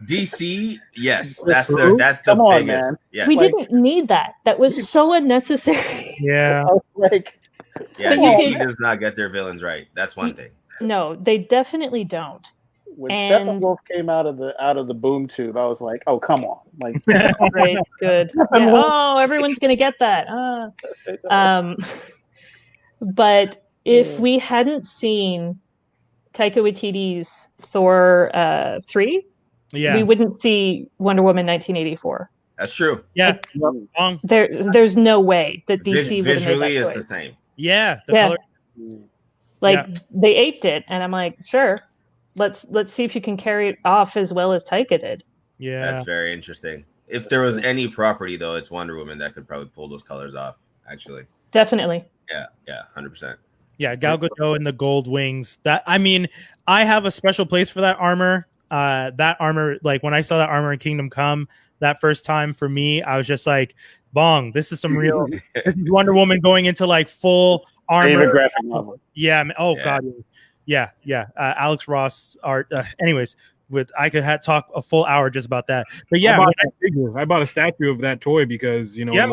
DC, yes, that's the biggest. Man. Yes. We didn't need that. That was so unnecessary. Yeah. DC does not get their villains right. That's one thing. No, they definitely don't. When Steppenwolf came out of the boom tube, I was like, "Oh, come on!" Like, right, good. Yeah. Oh, everyone's gonna get that. But if we hadn't seen Taika Waititi's Thor 3, Yeah, we wouldn't see Wonder Woman 1984. That's true. yeah. There's no way that DC would have made Visually, that it's the choice. same. Yeah, the Yeah. color. Like Yeah. they aped it, and I'm like, sure, let's see if you can carry it off as well as Taika did. Yeah, That's very interesting. If there was any property, though, it's Wonder Woman that could probably pull those colors off. Actually, Definitely. yeah, 100%. yeah. Gal Gadot and the gold wings. That, I mean, I have a special place for that armor. That armor, like when I saw that armor in Kingdom Come that first time, for me, I was just like, bong, this is some real. This is Wonder Woman going into like full armor. Favorite graphic novel. Yeah. Oh Yeah. God. Yeah. Alex Ross art. Anyways, I could talk a full hour just about that. But yeah, I bought a statue of that toy because Yeah,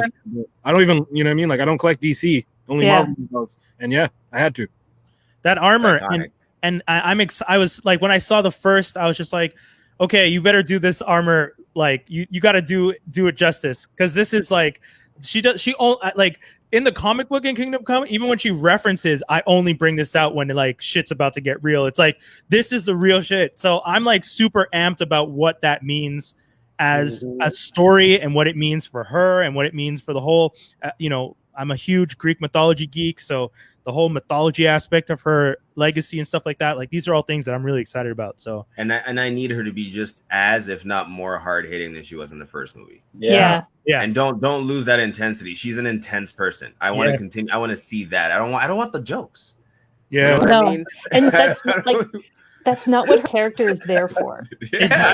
I don't even, you know what I mean? Like, I don't collect DC, only Marvel does. And yeah, I had to. that armor, and I was like, when I saw the first, I was just like, okay, you better do this armor, like you got to do it justice, because this is like like in the comic book in Kingdom Come, even when she references, I only bring this out when like shit's about to get real. It's like, this is the real shit. So I'm like super amped about what that means as a story, and what it means for her, and what it means for the whole, I'm a huge Greek mythology geek. So the whole mythology aspect of her legacy and stuff like that, like these are all things that I'm really excited about. So, and I need her to be just as, if not more, hard hitting than she was in the first movie. Yeah. And don't lose that intensity. She's an intense person. I want to continue. I want to see that. I don't want the jokes. Yeah. You know what I mean? And that's like, that's not what her character is there for.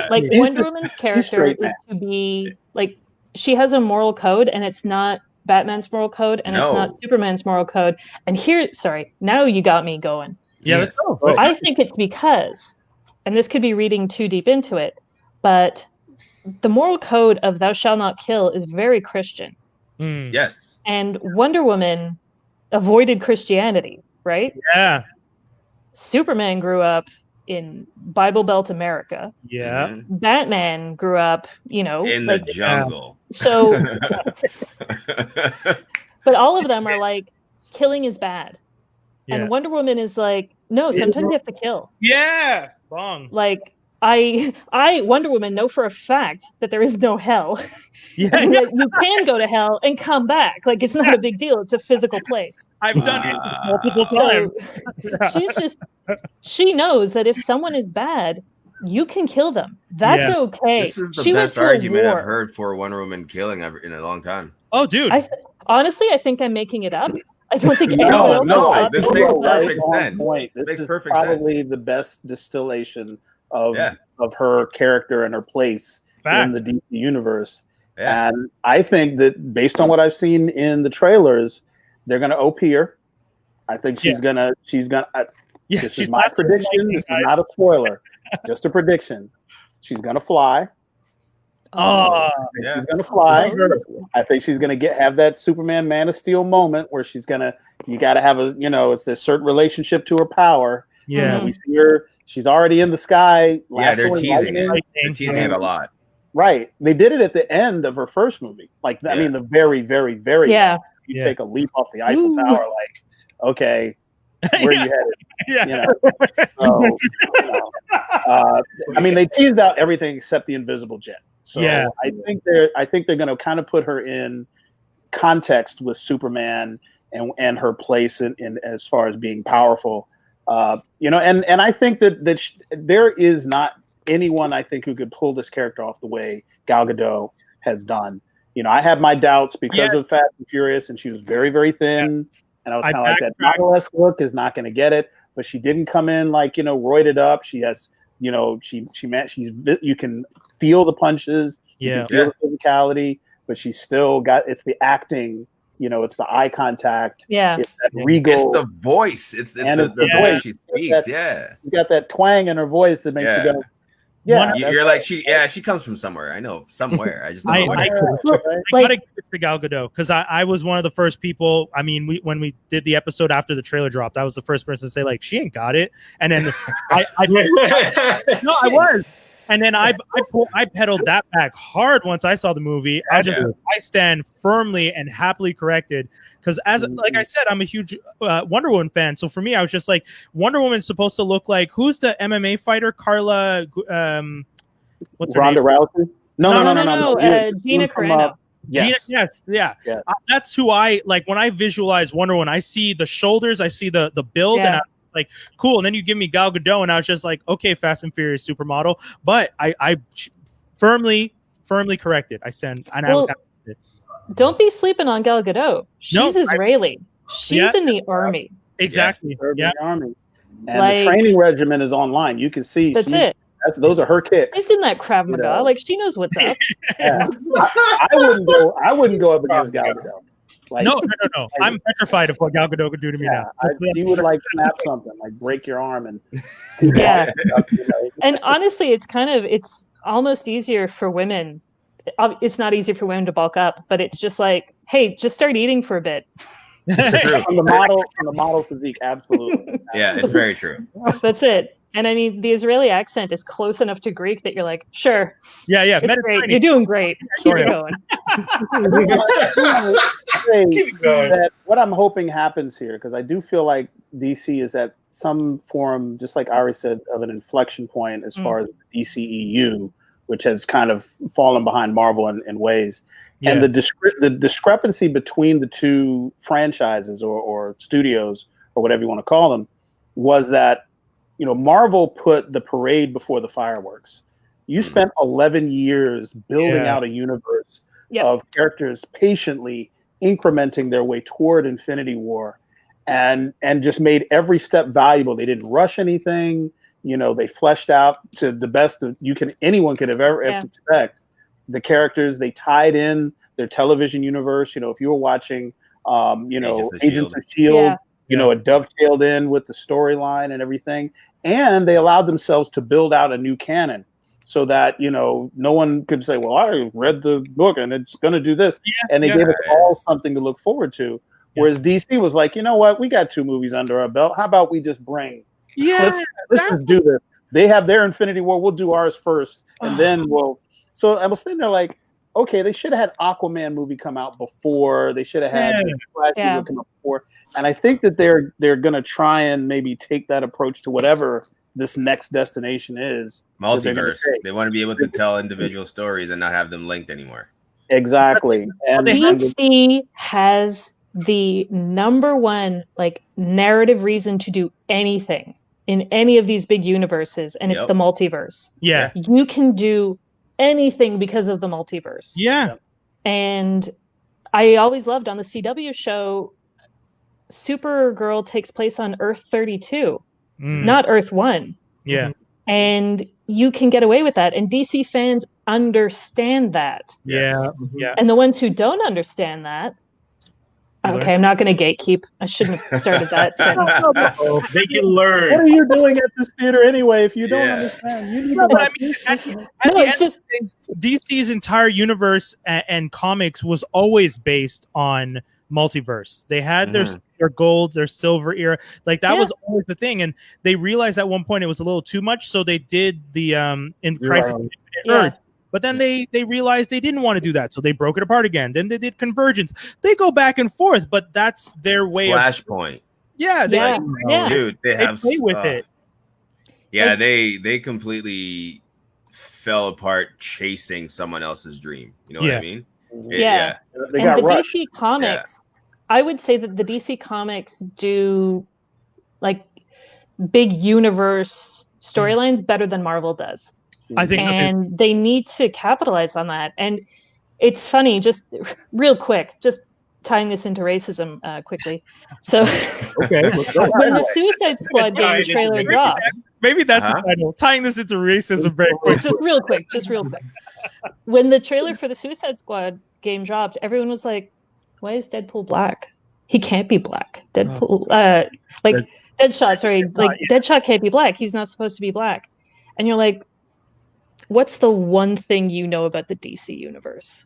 Like Wonder Woman's character is to be like, she has a moral code, and it's not Batman's moral code, and it's not Superman's moral code. And now you got me going. Yeah, Yes. let's go. I think it's because, and this could be reading too deep into it, but the moral code of thou shalt not kill is very Christian. Yes. And Wonder Woman avoided Christianity, right? Yeah. Superman grew up in Bible Belt America. Yeah. Mm-hmm. Batman grew up, in the jungle. So, but all of them are like, killing is bad. Yeah. And Wonder Woman is like, no, sometimes you have to kill. Yeah. Bong. Like, I Wonder Woman know for a fact that there is no hell. Yeah. And that you can go to hell and come back. Like, it's not a big deal. It's a physical place. I've done it multiple times. So she knows that if someone is bad, you can kill them. That's okay. This is the she best went to argument a war. I've heard for Wonder Woman killing in a long time. Oh, dude. Honestly, I think I'm making it up. I don't think No, anyone this else makes thought that. perfect sense. This Makes is perfect sense. probably the best distillation of her character and her place in the DC universe. Yeah. And I think that based on what I've seen in the trailers, they're going to OP her. I think she's gonna. This is my prediction. This is not a spoiler, just a prediction. She's gonna fly. She's gonna fly. I think she's gonna have that Superman Man of Steel moment where she's gonna. You got to have it's this certain relationship to her power. Yeah, we see her. She's already in the sky. Yeah, they're teasing it. They're teasing it a lot. Right. They did it at the end of her first movie. Like, I mean, the very, very, very end. You take a leap off the Eiffel Tower, like, okay, where are you headed? I mean, they teased out everything except the invisible jet. So I think they're going to kind of put her in context with Superman and her place in as far as being powerful. And I think that there is not anyone I think who could pull this character off the way Gal Gadot has done. I had my doubts because of Fast and Furious, and she was very, very thin, and I was kind of like, that model-esque look is not going to get it. But she didn't come in like roided up. She has, you can feel the punches, you can feel the physicality, but she's still got. It's the acting. It's the eye contact. Yeah. It's that regal. It's the voice. It's the way she speaks. You got that twang in her voice that makes you go. Yeah, you're like she comes from somewhere. I know somewhere. I just don't know. I gotta give it to Gal Gadot because I was one of the first people. I mean, when we did the episode after the trailer dropped, I was the first person to say like she ain't got it, and then I was And then I pedaled that back hard once I saw the movie. I stand firmly and happily corrected because like I said, I'm a huge Wonder Woman fan. So for me, I was just like, Wonder Woman's supposed to look like, who's the MMA fighter? Carla, what's her Ronda name? Rousey? No. Gina Carano. Yes. Yeah. That's who I like when I visualize Wonder Woman. I see the shoulders, I see the build, and I'm like, cool. And then you give me Gal Gadot, and I was just like, okay, Fast and Furious supermodel. But I firmly corrected. I was happy with it. Don't be sleeping on Gal Gadot. She's Israeli. She's in the army. Exactly. Yeah. Army. And the training regimen is online. You can see. That's it. Those are her kicks. She's in that Krav Maga. Like, she knows what's up. I wouldn't go up against Gal Gadot. Like, no. I'm petrified of what Gal Gadot could do to me now. She would like snap something, like break your arm and And honestly, it's almost easier for women. It's not easier for women to bulk up, but it's just like, hey, just start eating for a bit. True. From the model physique, absolutely. Yeah, it's very true. That's it. And I mean, the Israeli accent is close enough to Greek that you're like, sure. Yeah. It's great. You're doing great. Keep it going. Keep going. That what I'm hoping happens here, because I do feel like DC is at some form, just like Ari said, of an inflection point as far as the DCEU, which has kind of fallen behind Marvel in ways. Yeah. And the discrepancy between the two franchises or studios or whatever you want to call them was that, Marvel put the parade before the fireworks. You spent 11 years building out a universe of characters patiently incrementing their way toward Infinity War and just made every step valuable. They didn't rush anything. They fleshed out to the best that anyone could have ever expect. The characters, they tied in their television universe. If you were watching, Agents of S.H.I.E.L.D., it dovetailed in with the storyline and everything. And they allowed themselves to build out a new canon so that, no one could say, well, I read the book and it's going to do this. And they gave us all something to look forward to. Whereas DC was like, you know what? We got 2 movies under our belt. How about we just let's just do this. They have their Infinity War. We'll do ours first. And then so I was sitting there like, okay, they should have had Aquaman movie come out before. They should have had Flash movie come out before. And I think that they're going to try and maybe take that approach to whatever this next destination is. Multiverse. They want to be able to tell individual stories and not have them linked anymore. Exactly. And DC has the number one narrative reason to do anything in any of these big universes, and it's the multiverse. Yeah. You can do anything because of the multiverse. Yeah. And I always loved on the CW show, Supergirl takes place on Earth 32, not Earth 1. Yeah. And you can get away with that. And DC fans understand that. Yeah. And the ones who don't understand that, okay, I'm not going to gatekeep. I shouldn't have started that sentence. They can learn. What are you doing at this theater anyway if you don't understand? You need to it's just DC's entire universe and comics was always based on multiverse. They had their gold, their silver era. That was always the thing. And they realized at one point it was a little too much. So they did the in Crisis on Infinite Earth. But then they realized they didn't want to do that. So they broke it apart again. Then they did Convergence. They go back and forth, but that's their way Flashpoint. Dude, they play with it. Yeah, they completely fell apart chasing someone else's dream. You know what I mean? They got rushed. DC Comics, I would say that the DC Comics do big universe storylines better than Marvel does. I think so too. And they need to capitalize on that. And it's funny, just real quick, just tying this into racism quickly. So okay, when the Suicide Squad game trailer dropped, maybe that's the title. Tying this into racism very quick. Just real quick. When the trailer for the Suicide Squad game dropped, everyone was like, why is Deadpool black? He can't be black. Deadpool Deadshot, sorry. Deadshot can't be black. He's not supposed to be black. And you're like, what's the one thing you know about the DC universe?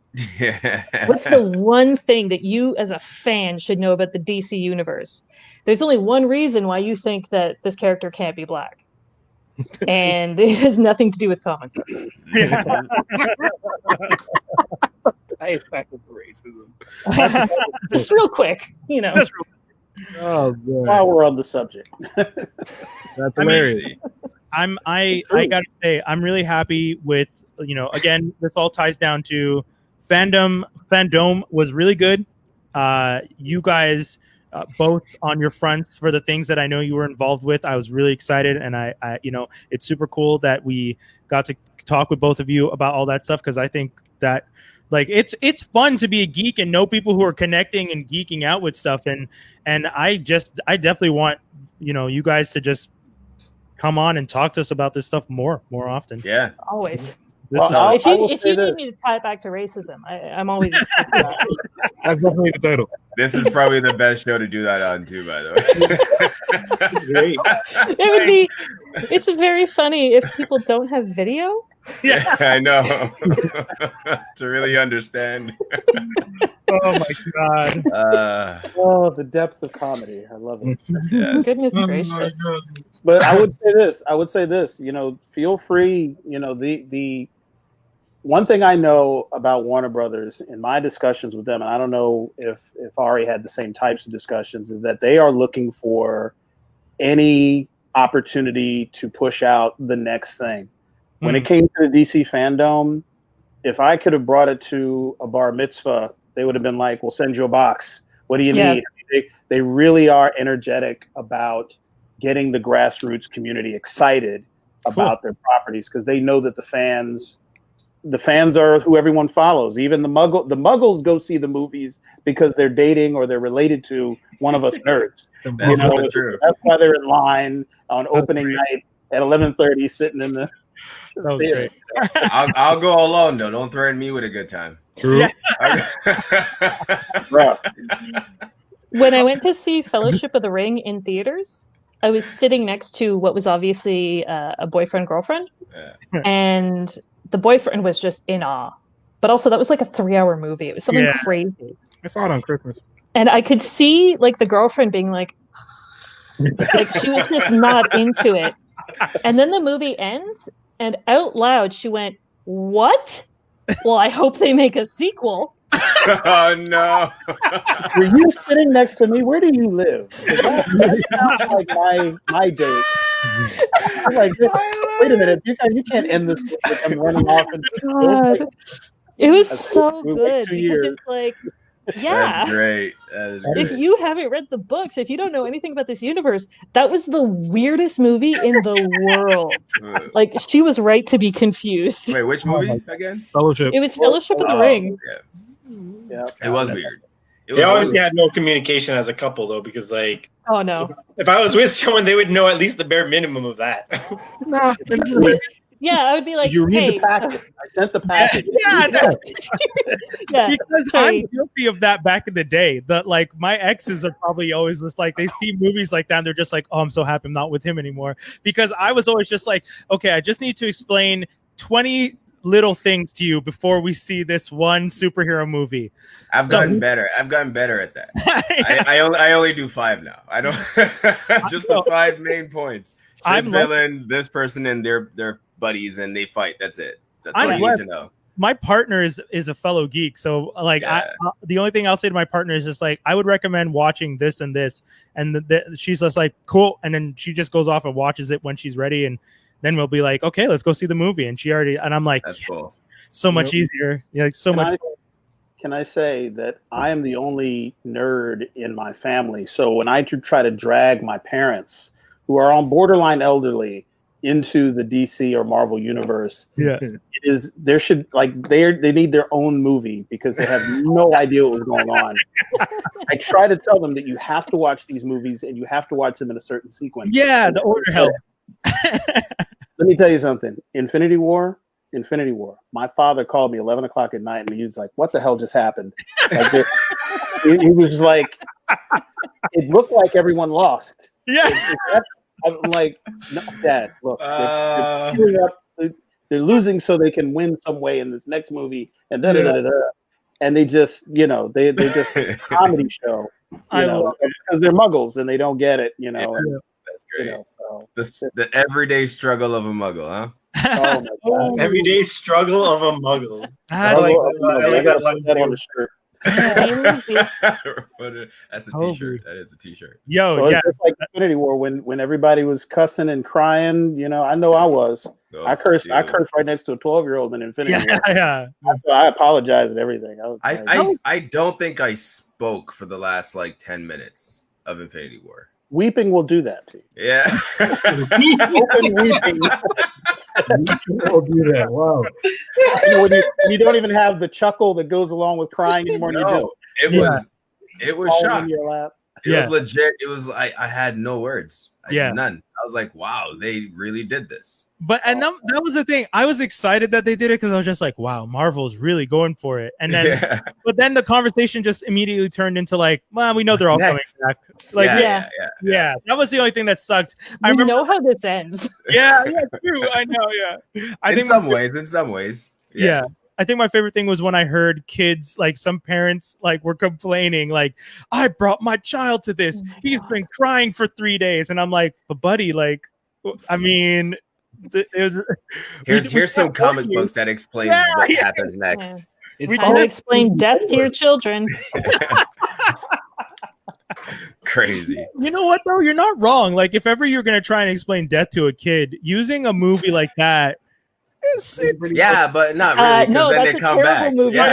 What's the one thing that you as a fan should know about the DC universe? There's only one reason why you think that this character can't be black. and it has nothing to do with comic books. Racism. Just real quick, you know. Oh, boy. While we're on the subject, That's hilarious. I gotta say, I'm really happy with, again, this all ties down to FanDome was really good. You guys both on your fronts for the things that I know you were involved with. I was really excited, and I it's super cool that we got to talk with both of you about all that stuff, because I think that it's fun to be a geek and know people who are connecting and geeking out with stuff, and I definitely want you guys to just come on and talk to us about this stuff more often. Yeah, always. Well, if you need me to tie it back to racism, I'm always. That's definitely the title. This is probably the best show to do that on too, by the way. It would be. It's very funny if people don't have video. Yeah, I know. To really understand. Oh my god. The depth of comedy. I love it. Yes. Goodness gracious. But I would say this. Feel free. The one thing I know about Warner Brothers in my discussions with them, and I don't know if Ari had the same types of discussions, is that they are looking for any opportunity to push out the next thing. When it came to the DC FanDome, if I could have brought it to a bar mitzvah, they would have been like, "We'll send you a box. What do you need?" They really are energetic about getting the grassroots community excited about their properties, because they know that the fans are who everyone follows. Even the muggles go see the movies because they're dating or they're related to one of us nerds. That's true. That's why they're in line on opening night at 11:30, sitting in the. That was great. I'll go alone though. Don't threaten me with a good time. True. Yeah. When I went to see Fellowship of the Ring in theaters, I was sitting next to what was obviously a boyfriend-girlfriend, and the boyfriend was just in awe. But also, that was like a 3-hour movie. It was something crazy. I saw it on Christmas. And I could see the girlfriend being like she was just not into it. And then the movie ends, and out loud she went, "What? Well, I hope they make a sequel." Oh no! Were you sitting next to me? Where do you live? That sounds like my date. I'm like, wait a minute, you can't end this with them running off. And it was so good because years. it's like, yeah, that's great. That is great. If you haven't read the books, if you don't know anything about this universe, that was the weirdest movie in the world. She was right to be confused. Wait, which movie again? Fellowship. It was Fellowship of the Ring. Yeah. It was weird. They obviously had no communication as a couple though, because oh no, if I was with someone, they would know at least the bare minimum of that. No. Yeah, I would be like, you read hey, the package. I sent the package. Yeah, because I'm guilty of that back in the day. My exes are probably always just they see movies like that and they're just like, "Oh, I'm so happy I'm not with him anymore." Because I was always just like, "Okay, I just need to explain 20 little things to you before we see this one superhero movie." I've gotten better at that. I only do 5 now. I don't just the 5 main points. This villain, this person, and their buddies, and they fight. That's it. That's all you need to know. My partner is a fellow geek, so the only thing I'll say to my partner is just I would recommend watching this and this, and she's just like, cool, and then she just goes off and watches it when she's ready, and then we'll be like, okay, let's go see the movie, and I'm like, that's cool. So much easier, so much. Can I say that I am the only nerd in my family? So when I try to drag my parents, who are on borderline elderly, into the DC or Marvel universe, they need their own movie because they have no idea what's going on. I try to tell them that you have to watch these movies and you have to watch them in a certain sequence. Yeah, the order helps. Let me tell you something. Infinity War. My father called me 11 o'clock at night and he was like, "What the hell just happened?" He was like, "It looked like everyone lost." Yeah. I'm like, "No, Dad, look, they're losing so they can win some way in this next movie," and and they just, they just comedy show, because they're muggles and they don't get it, That's great. So. The everyday struggle of a muggle, huh? Oh my God. Everyday struggle of a muggle. I I like I gotta put that on the shirt. That's a t-shirt. That is a t-shirt. Yo, So yeah. it's just like Infinity War when everybody was cussing and crying. You know, I know I was. Oh, I cursed dude. right next to a 12-year-old in Infinity War. Yeah. I apologize and everything. I was like, I don't think I spoke for the last like 10 minutes of Infinity War. weeping will do that to you. Yeah. Open weeping. We'll do that. Wow. You know, when you don't even have the chuckle that goes along with crying anymore. You just It was fall shock. in your lap. It was legit. It was I had no words. I Yeah. had none. I was like, wow, they really did this. But and that was the thing. I was excited that they did it because I was just like, wow, Marvel's really going for it. And then but then the conversation just immediately turned into like, well, we know they're all next? coming back. Like Yeah. That was the only thing that sucked. I We remember know how this ends. yeah, true. I know, I In think some ways. yeah. I think my favorite thing was when I heard kids, like some parents, like were complaining, like, I brought my child to this. He's been crying for 3 days. And I'm like, but buddy, like, I mean, Here's some comic books that explains what happens next. We try to explain death to your children. Crazy. You know what though? You're not wrong. Like if ever you're gonna try and explain death to a kid, using a movie like that, it's but not really. Because no, then that's they a come terrible back. movie. Go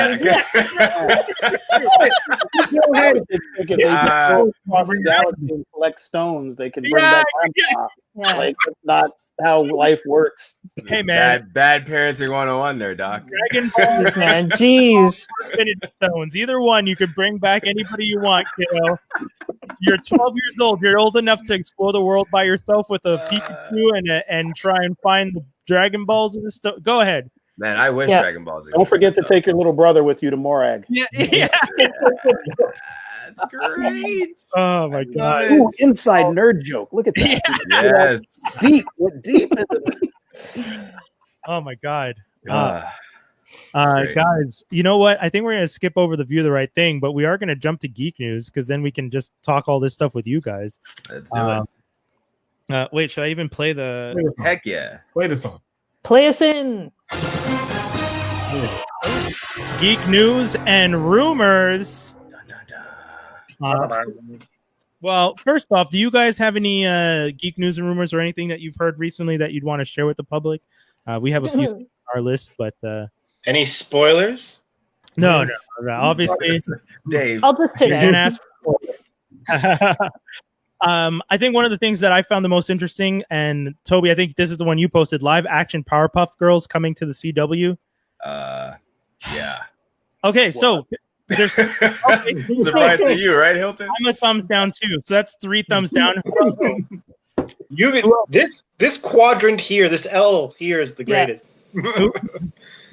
ahead. If they just go across the galaxy and collect stones, they can bring back grandpa. Like that's not how life works. Hey man, bad parenting 101 there, Doc. Dragon Ball, Man, jeez. Infinity Stones. Either one, you could bring back anybody you want, kiddo. You're 12 years old. You're old enough to explore the world by yourself with a Pikachu and try and find the Dragon Balls in the stone. Go ahead. Man, I wish Dragon Balls existed. Don't forget to take your little brother with you to Morag. Yeah. That's great. Oh my god. Ooh, inside nerd joke. Look at that. Yes. Deep. What deep is it? Oh my god. Great. Guys, you know what? I think we're gonna skip over the view the right thing, but we are gonna jump to geek news because then we can just talk all this stuff with you guys. Let's do it. Wait, should I even play the Heck yeah. Play the song. Play us in. geek news and rumors? Well, first off, do you guys have any geek news and rumors or anything that you've heard recently that you'd want to share with the public? We have a few on our list, but Any spoilers? no. Obviously, Dave. I'll just sit didn't down. ask for it. I think one of the things that I found the most interesting, and Toby, I think this is the one you posted: live action Powerpuff Girls coming to the CW. Yeah. Okay, so there's Surprise to you, right, Hilton? I'm a thumbs down too, so that's 3 thumbs down. This quadrant here, this L here is the greatest.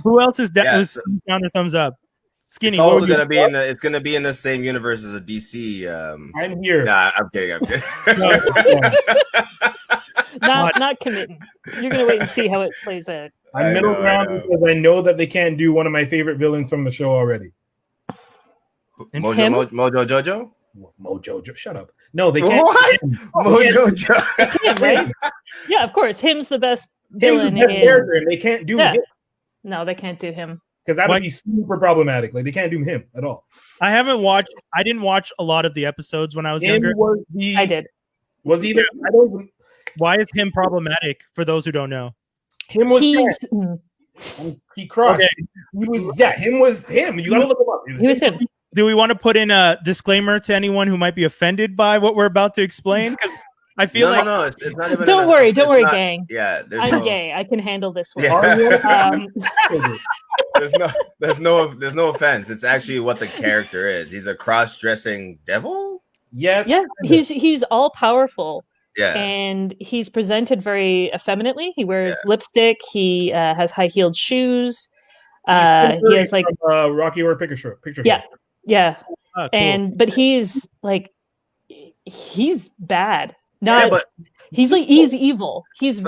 Who else is down? Yeah, Who's down or thumbs up? Skinny. It's also gonna be it's gonna be in the same universe as a DC. I'm here. Nah, I'm kidding. Not committing. You're gonna wait and see how it plays out. I'm middle ground because I know that they can't do one of my favorite villains from the show already. Mojo Jojo? Mojo, shut up. No, they can't. What? Mojo Jojo. It's him, right? Yeah, of course. Him's the best Him's the villain best in. character, and they can't do him No, they can't do him. because that would be super problematic. Like they can't do him at all. I didn't watch a lot of the episodes when I was younger. I did. Was he there? I don't. Why is him problematic for those who don't know? Him was He's he crossed. Okay. He was him was him. You gotta look him up. he was him. Do we want to put in a disclaimer to anyone who might be offended by what we're about to explain? Because I feel no, it's not even. Don't worry, gang. Yeah, I'm gay. I can handle this one. Yeah. There's no offense. It's actually what the character is. He's a cross-dressing devil. Yes. Yeah, he's all powerful. Yeah. And he's presented very effeminately. He wears lipstick. He has high-heeled shoes. He has like Rocky Horror Picture Show. Yeah. Oh, cool. But he's like he's bad. He's evil. He's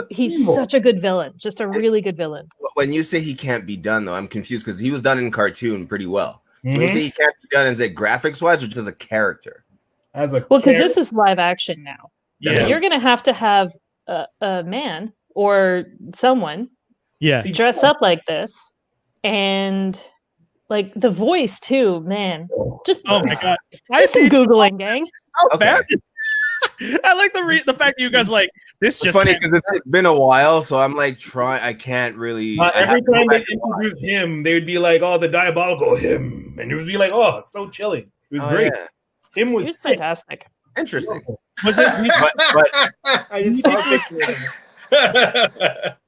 such a good villain. Just a really good villain. When you say he can't be done, though, I'm confused because he was done in cartoon pretty well. Mm-hmm. So when you say he can't be done, is it graphics wise or just as a character? Because this is live action now. Yeah. So you're gonna have to have a man or someone dress up like this, and like the voice too, man. Just oh my god, do some googling, gang. Okay. I like the fact that you guys like this. It's just funny because it's been a while, so I'm like trying. I can't really. Every time they introduced him, they would be like, "Oh, the diabolical him," and it would be like, "Oh, it's so chilling." It was great. Yeah. Him was, He was fantastic. Interesting. Was it? I just saw pictures.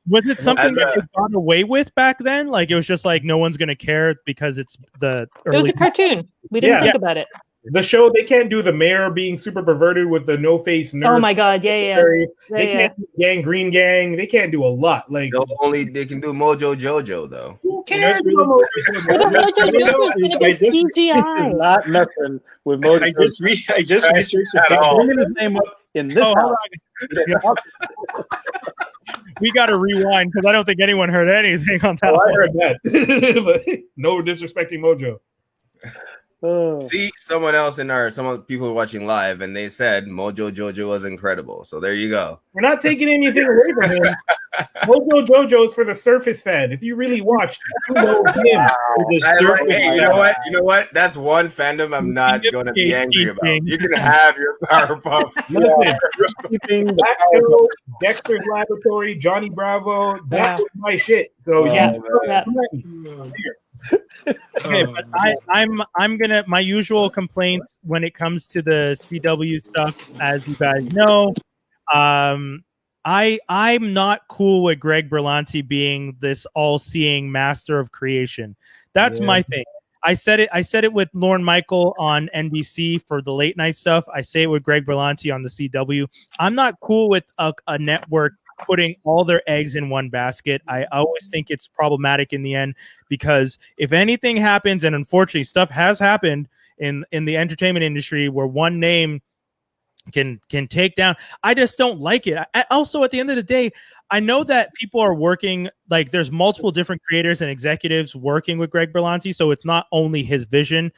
Was it something that a- they got away with back then? Like it was just like no one's gonna care because it's the. It was a cartoon. We didn't think about it. The show, they can't do the mayor being super perverted with the no face nurse. Oh my god, yeah. They can't do Gang Green Gang. They can't do a lot. Like they can do Mojo Jojo though. who cares? CGI. Not nothing with Mojo. I just researched the picture. Bringing his name up in this house. We got to rewind because I don't think anyone heard anything on that. I heard that. But no disrespecting Mojo. See, some of the people are watching live, and they said Mojo Jojo was incredible. So there you go. We're not taking anything away from him. Mojo Jojo is for the surface fan. If you really watched, you know him. Hey, you know what? That's one fandom I'm not going to be angry about. You can have your Powerpuff. Dexter's Laboratory, Johnny Bravo. That was my shit. So Okay, but I'm gonna my usual complaint when it comes to the CW stuff, as you guys know, I'm not cool with Greg Berlanti being this all-seeing master of creation. That's my thing. I said it with Lorne Michael on NBC for the late night stuff. I say it with Greg Berlanti on the CW. I'm not cool with a network putting all their eggs in one basket. I always think it's problematic in the end because if anything happens, and unfortunately stuff has happened in the entertainment industry where one name can take down, I just don't like it. Also, at the end of the day, I know that people are working, like there's multiple different creators and executives working with Greg Berlanti, so it's not only his vision.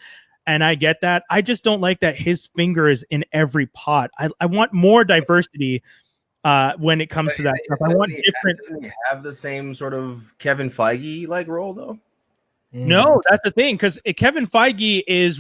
And I get that. I just don't like that his finger is in every pot. I want more diversity when it comes to that stuff. I want different. Doesn't he have the same sort of Kevin Feige like role though? No, that's the thing, because Kevin Feige is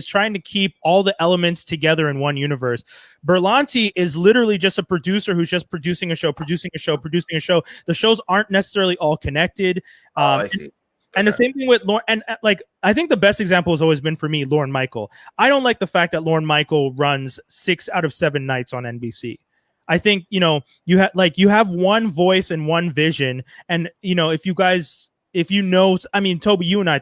trying to keep all the elements together in one universe. Berlanti is literally just a producer who's just producing a show. The shows aren't necessarily all connected. I see. And the same thing with Lorne, and like I think the best example has always been for me, Lorne Michael. I don't like the fact that Lorne Michael runs 6 out of 7 nights on NBC. I think you have one voice and one vision, and if you know, I mean, Tobi, you and I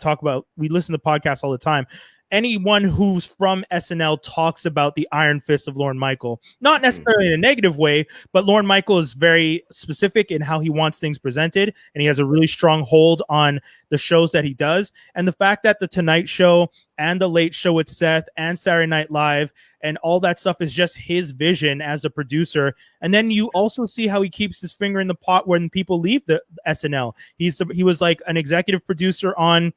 we listen to podcasts all the time. Anyone who's from SNL talks about the iron fist of Lorne Michael, not necessarily in a negative way, but Lorne Michael is very specific in how he wants things presented, and he has a really strong hold on the shows that he does. And the fact that the Tonight Show and the Late Show with Seth and Saturday Night Live and all that stuff is just his vision as a producer. And then you also see how he keeps his finger in the pot when people leave the SNL. He was like an executive producer on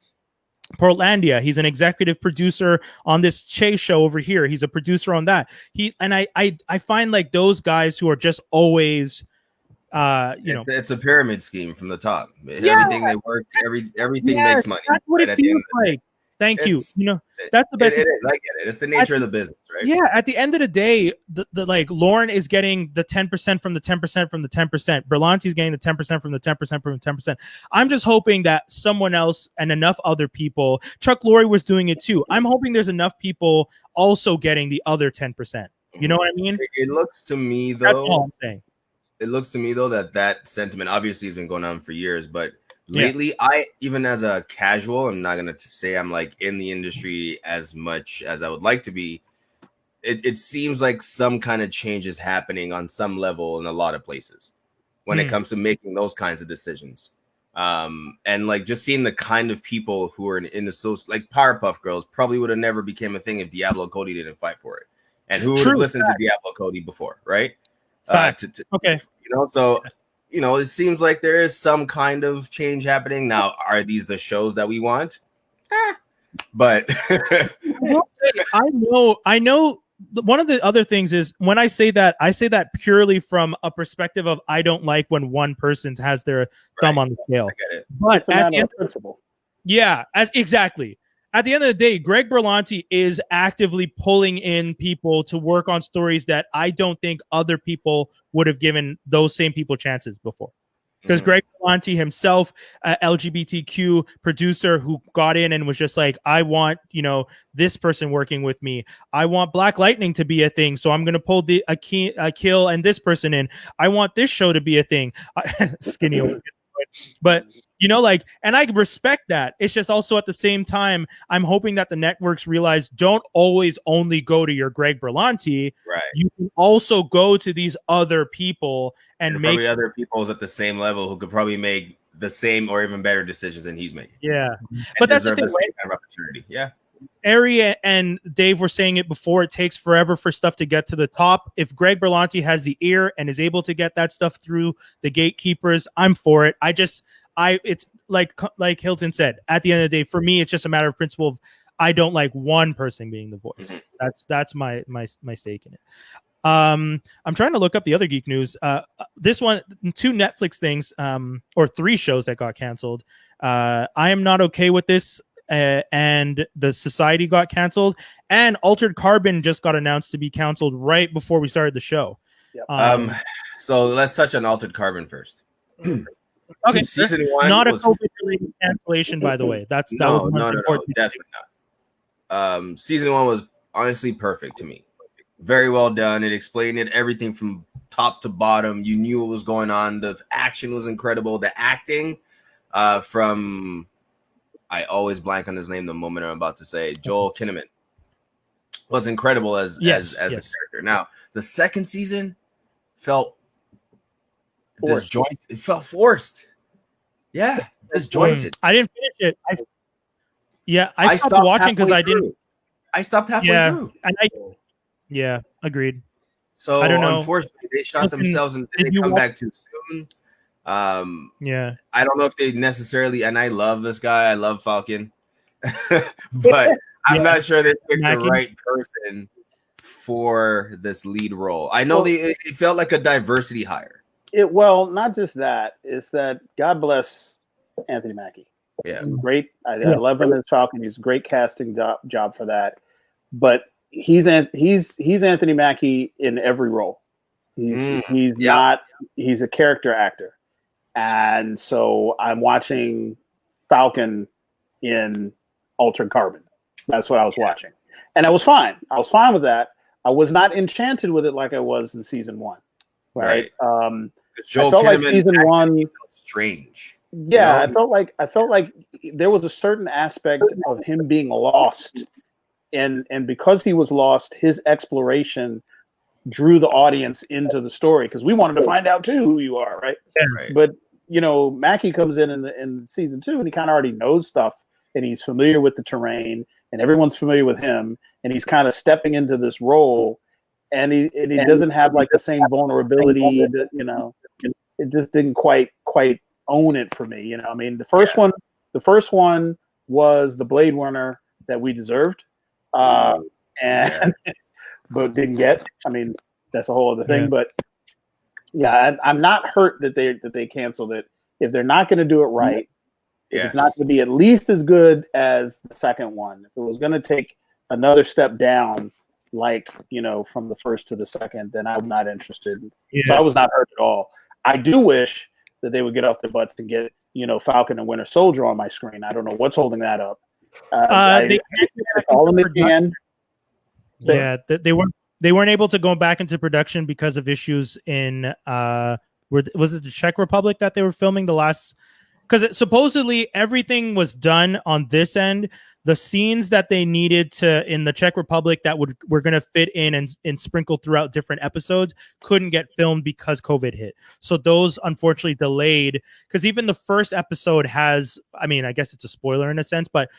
Portlandia. He's an executive producer on this Chase show over here. He's a producer on that. I find like those guys who are just always it's a pyramid scheme from the top. Everything they work, everything makes money. That's what it feels like. Thank you. That's the best. It is. I get it. It's the nature of the business, right? Yeah. At the end of the day, the like Lorne is getting the 10% from the 10% from the 10%. Berlanti's getting the 10% from the 10% from the 10%. I'm just hoping that someone else and enough other people. Chuck Lorre was doing it too. I'm hoping there's enough people also getting the other 10%. You know what I mean? It looks to me though. That's all I'm saying. It looks to me though that sentiment obviously has been going on for years, but lately, I even as a casual, I'm not gonna say I'm like in the industry as much as I would like to be. It seems like some kind of change is happening on some level in a lot of places when it comes to making those kinds of decisions. And like just seeing the kind of people who are in the like Powerpuff Girls probably would have never became a thing if Diablo Cody didn't fight for it. And who would have listened to Diablo Cody before, right? Okay. So. It seems like there is some kind of change happening. Now, are these the shows that we want? But I know one of the other things is when I say that purely from a perspective of I don't like when one person has their thumb on the scale. I get it. But It's a matter of principle. Yeah, exactly. At the end of the day, Greg Berlanti is actively pulling in people to work on stories that I don't think other people would have given those same people chances before. Because Greg Berlanti himself, LGBTQ producer who got in and was just like, I want, this person working with me. I want Black Lightning to be a thing. So I'm going to pull a Kill and this person in. I want this show to be a thing. Skinny. But, and I respect that. It's just also at the same time, I'm hoping that the networks realize don't always only go to your Greg Berlanti. Right. You can also go to these other people and make other people at the same level who could probably make the same or even better decisions than he's making. Yeah. But that's the thing, same kind of opportunity. Yeah. Ari and Dave were saying it before. It takes forever for stuff to get to the top. If Greg Berlanti has the ear and is able to get that stuff through the gatekeepers, I'm for it. It's like Hilton said, at the end of the day, for me, it's just a matter of principle of I don't like one person being the voice. That's my stake in it. I'm trying to look up the other geek news. This one, 2 Netflix things, or 3 shows that got canceled. I Am Not Okay With This, and The Society got canceled, and Altered Carbon just got announced to be canceled right before we started the show. Yep. So let's touch on Altered Carbon first. Okay, season 1 not was... a COVID-related cancellation, by the way. That was definitely not. Season 1 was honestly perfect to me. Very well done. It explained it, everything from top to bottom. You knew what was going on. The action was incredible. The acting from, I always blank on his name the moment I'm about to say, Joel Kinnaman, was incredible as the character. Now, the second season felt disjointed. It felt forced. Yeah, disjointed. I didn't finish it. I stopped watching because I didn't. I stopped halfway through. And agreed. So I don't know. Unfortunately, they shot themselves and they come back too soon. I don't know if they necessarily. And I love this guy. I love Falcon, but I'm not sure they picked the right person for this lead role. I know it felt like a diversity hire. Not just that. It's that God bless Anthony Mackie. Yeah, great. I love him as Falcon. He's a great casting job for that. But he's Anthony Mackie in every role. He's not. He's a character actor, and so I'm watching Falcon in Altered Carbon. That's what I was watching, and I was fine. I was fine with that. I was not enchanted with it like I was in season 1. Right. I felt like season 1 strange. Yeah, I felt like there was a certain aspect of him being lost, and because he was lost, his exploration drew the audience into the story because we wanted to find out too who you are, right? Yeah, right. But Mackie comes in season 2 and he kind of already knows stuff and he's familiar with the terrain and everyone's familiar with him and he's kind of stepping into this role and he doesn't have like the same vulnerability that, it just didn't quite own it for me. I mean, the first one was the Blade Runner that we deserved, but didn't get. I mean, that's a whole other thing. But I'm not hurt that they canceled it. If they're not going to do it right, if it's not going to be at least as good as the second one, if it was going to take another step down, like from the first to the second, then I'm not interested. So I was not hurt at all. I do wish that they would get off their butts and get, Falcon and Winter Soldier on my screen. I don't know what's holding that up. They weren't able to go back into production because of issues in was it the Czech Republic that they were filming the last? Because supposedly everything was done on this end. The scenes that they needed to in the Czech Republic that were going to fit in and sprinkle throughout different episodes couldn't get filmed because COVID hit. So those unfortunately delayed because even the first episode has, I mean, I guess it's a spoiler in a sense, but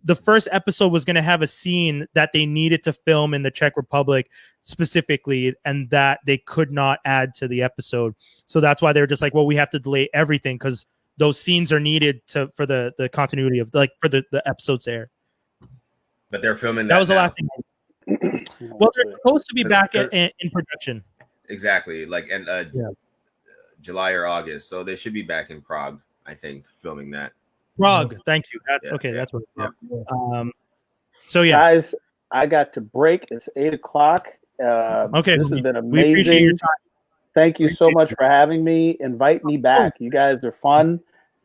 the first episode was going to have a scene that they needed to film in the Czech Republic specifically and that they could not add to the episode. So that's why they were just like, well, we have to delay everything because those scenes are needed for the continuity of for the episodes there. But they're filming that was now. the last thing. Well, they're supposed to be back in production. Exactly, like July or August. So they should be back in Prague, I think, filming that. Prague, thank you. That's what. So yeah, guys, I got to break. It's 8 o'clock. This has been amazing. We appreciate your time. Thank you so much for having me. Invite me back. You guys are fun.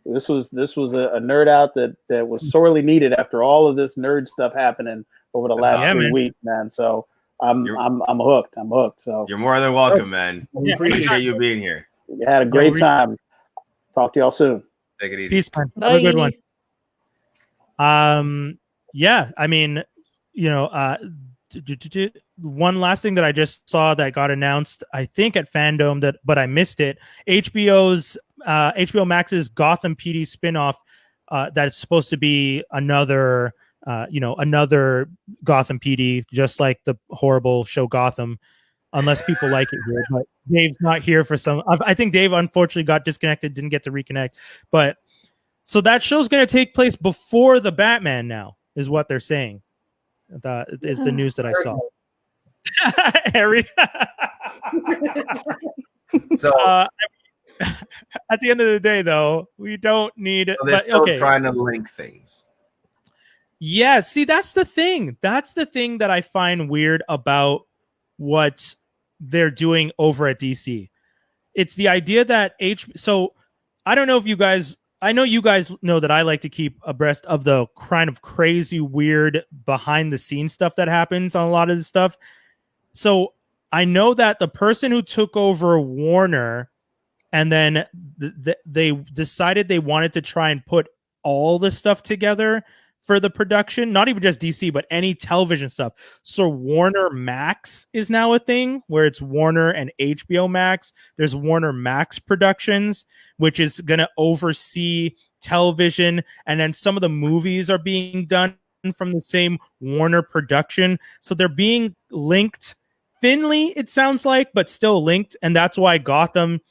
This was a nerd out that was sorely needed after all of this nerd stuff happening over the last 3 weeks, man. So I'm hooked. I'm hooked. So you're more than welcome, man. We appreciate you being here. You had a great time. Talk to y'all soon. Take it easy. Peace, man. Have a good one. Yeah, I mean, one last thing that I just saw that got announced, I think at FanDome, but I missed it. HBO Max's Gotham PD spinoff that's supposed to be another Gotham PD, just like the horrible show Gotham, unless people like it here. But Dave's not here for some. I think Dave unfortunately got disconnected, didn't get to reconnect. But so that show's going to take place before the Batman now, is what they're saying. That is the news that I saw. Harry. So at the end of the day, though, we don't need it. So they're still trying to link things. Yeah, see, that's the thing. That's the thing that I find weird about what they're doing over at DC. It's the idea that so I don't know if you guys, I know you guys know that I like to keep abreast of the kind of crazy, weird behind the scenes stuff that happens on a lot of this stuff. So I know that the person who took over Warner and then they decided they wanted to try and put all the stuff together for the production, not even just DC, but any television stuff. So Warner Max is now a thing where it's Warner and HBO Max. There's Warner Max Productions, which is going to oversee television. And then some of the movies are being done from the same Warner production. So they're being linked thinly, it sounds like, but still linked. And that's why the Gotham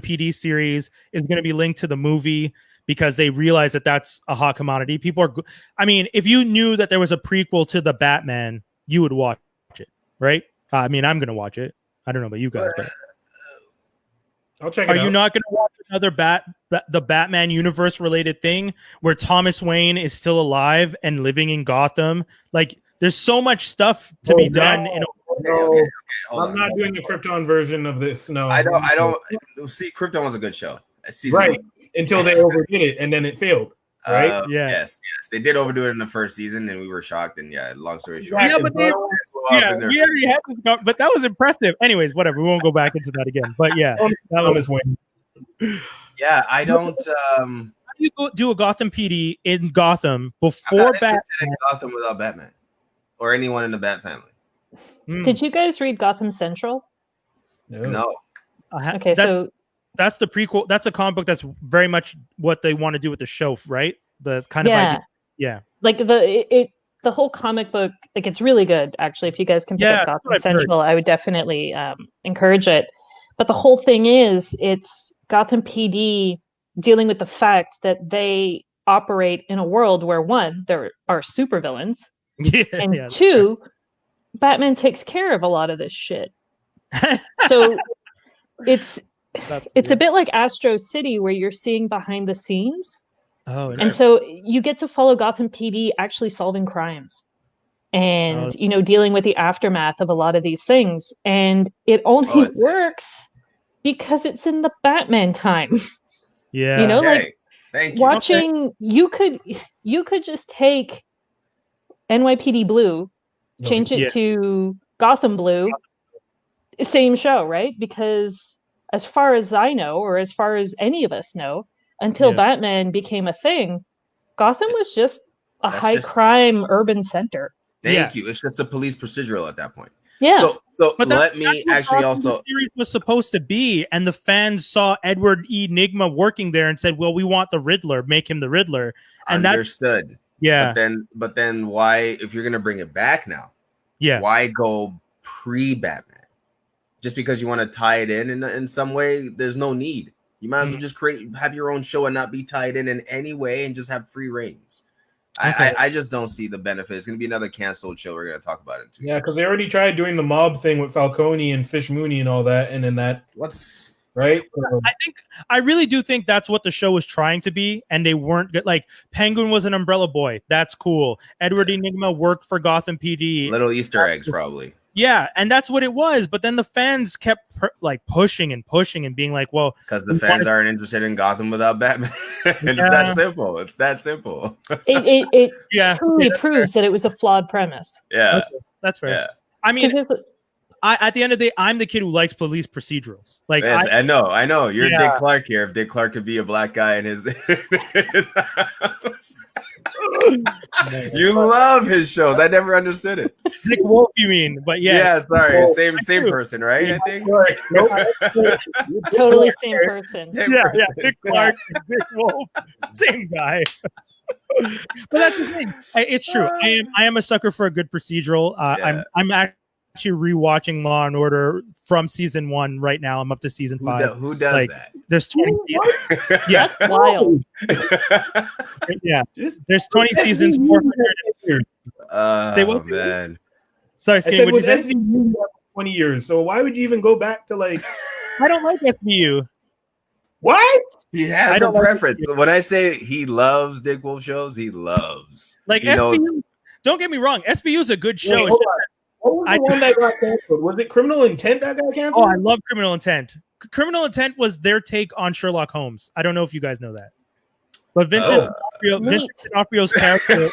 PD series is going to be linked to the movie, because they realize that that's a hot commodity. People are, I mean, if you knew that there was a prequel to the Batman, you would watch it, right? I mean, I'm going to watch it. I don't know about you guys, but I'll check it out. Are you not going to watch another the Batman universe related thing where Thomas Wayne is still alive and living in Gotham? Like, there's so much stuff to be done. Okay, I'm not doing a Krypton version of this. No, I don't see. Krypton was a good show. Right. Until they overdid it, and then it failed. Right? Yes. They did overdo it in the first season, and we were shocked. And long story short, we already had this, but that was impressive. Anyways, whatever. We won't go back into that again. But yeah, that was Wayne. Yeah, I don't. How do you do a Gotham PD in Gotham before Batman? In Gotham without Batman or anyone in the Bat family. Did you guys read Gotham Central? No. Okay, so that's the prequel. That's a comic book. That's very much what they want to do with the show, right? The kind of idea. Like the whole comic book, like, it's really good actually. If you guys can pick up Gotham Central, I would definitely encourage it. But the whole thing is, it's Gotham PD dealing with the fact that they operate in a world where, one, there are supervillains, and two, Batman takes care of a lot of this shit. So it's a bit like Astro City, where you're seeing behind the scenes. And so you get to follow Gotham PD actually solving crimes and, dealing with the aftermath of a lot of these things. And it only works because it's in the Batman time. Yeah. Like watching, you could just take NYPD Blue, change it to Gotham Blue, same show, right? Because as far as I know, or as far as any of us know, until Batman became a thing, Gotham was just a high-crime urban center. Thank you. It's just a police procedural at that point. Yeah. So let me actually also. The series was supposed to be, and the fans saw Edward E. Nigma working there and said, "Well, we want the Riddler. Make him the Riddler." And understood. But then why, if you're gonna bring it back now? Yeah. Why go pre-Batman? Just because you want to tie it in some way, there's no need. You might as well just have your own show and not be tied in any way, and just have free reigns. I just don't see the benefit. It's gonna be another canceled show. We're gonna talk about it in 2 years. Yeah, because they already tried doing the mob thing with Falcone and Fish Mooney and all that, and then that right. I really do think that's what the show was trying to be, and they weren't good. Like Penguin was an umbrella boy. That's cool. Edward Enigma worked for Gotham PD. Little Easter eggs, probably. Yeah, and that's what it was. But then the fans kept pushing and pushing and being like, "Well," because the fans aren't interested in Gotham without Batman. It's that simple. It's that simple. It truly proves that it was a flawed premise. Yeah, okay, that's fair. Yeah. I mean, at the end of the day, I'm the kid who likes police procedurals. Like, yes, I know. You're Dick Clark here. If Dick Clark could be a black guy in his house. You love his shows. I never understood it. Dick Wolf, you mean? But yeah, sorry, same person, right? I think. Totally same person. Yeah, Dick Clark, Dick Wolf, same guy. But that's the thing. It's true. I am a sucker for a good procedural. I'm actually rewatching Law and Order from season 1 right now. I'm up to season 5. Who does that? There's 20 seasons. Yeah, that's wild. Yeah, there's 20 seasons. 400. Say what, man? Sorry, Skate, I said with SVU 20 years. So why would you even go back to like? I don't like SVU. What? He has a preference. When I say he loves Dick Wolf shows, he loves like SVU. Don't get me wrong, SVU is a good show. Wait, what was the one that got canceled? Was it Criminal Intent that got canceled? Oh, I love Criminal Intent. Criminal Intent was their take on Sherlock Holmes. I don't know if you guys know that. But Vincent D'Onofrio's character.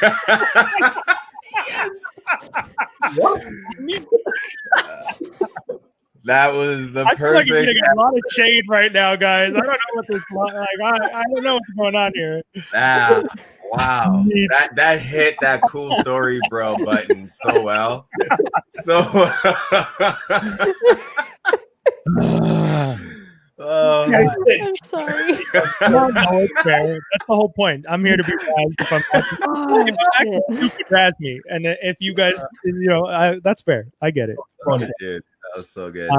That was the perfect. I feel like you're getting a lot of shade right now, guys. I don't know what this I don't know what's going on here. Wow, that hit that cool story, bro, button so well. I'm sorry. No, it's fair. That's the whole point. I'm here to be razzed. You can razz me, and if you guys, that's fair. I get it. Dude, that was so good.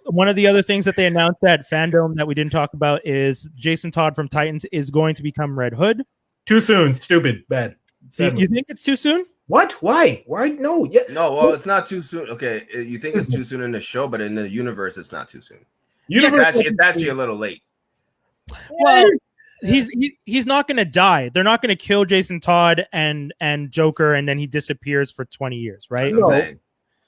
One of the other things that they announced at FanDome that we didn't talk about is Jason Todd from Titans is going to become Red Hood. Too soon. Stupid. Bad. So you think it's too soon? What? Why? No. Yeah. No. Well, it's not too soon. Okay, you think it's too soon in the show, but in the universe, it's not too soon. It's actually a little late. Well, he's not going to die. They're not going to kill Jason Todd and Joker, and then he disappears for 20 years, right? No.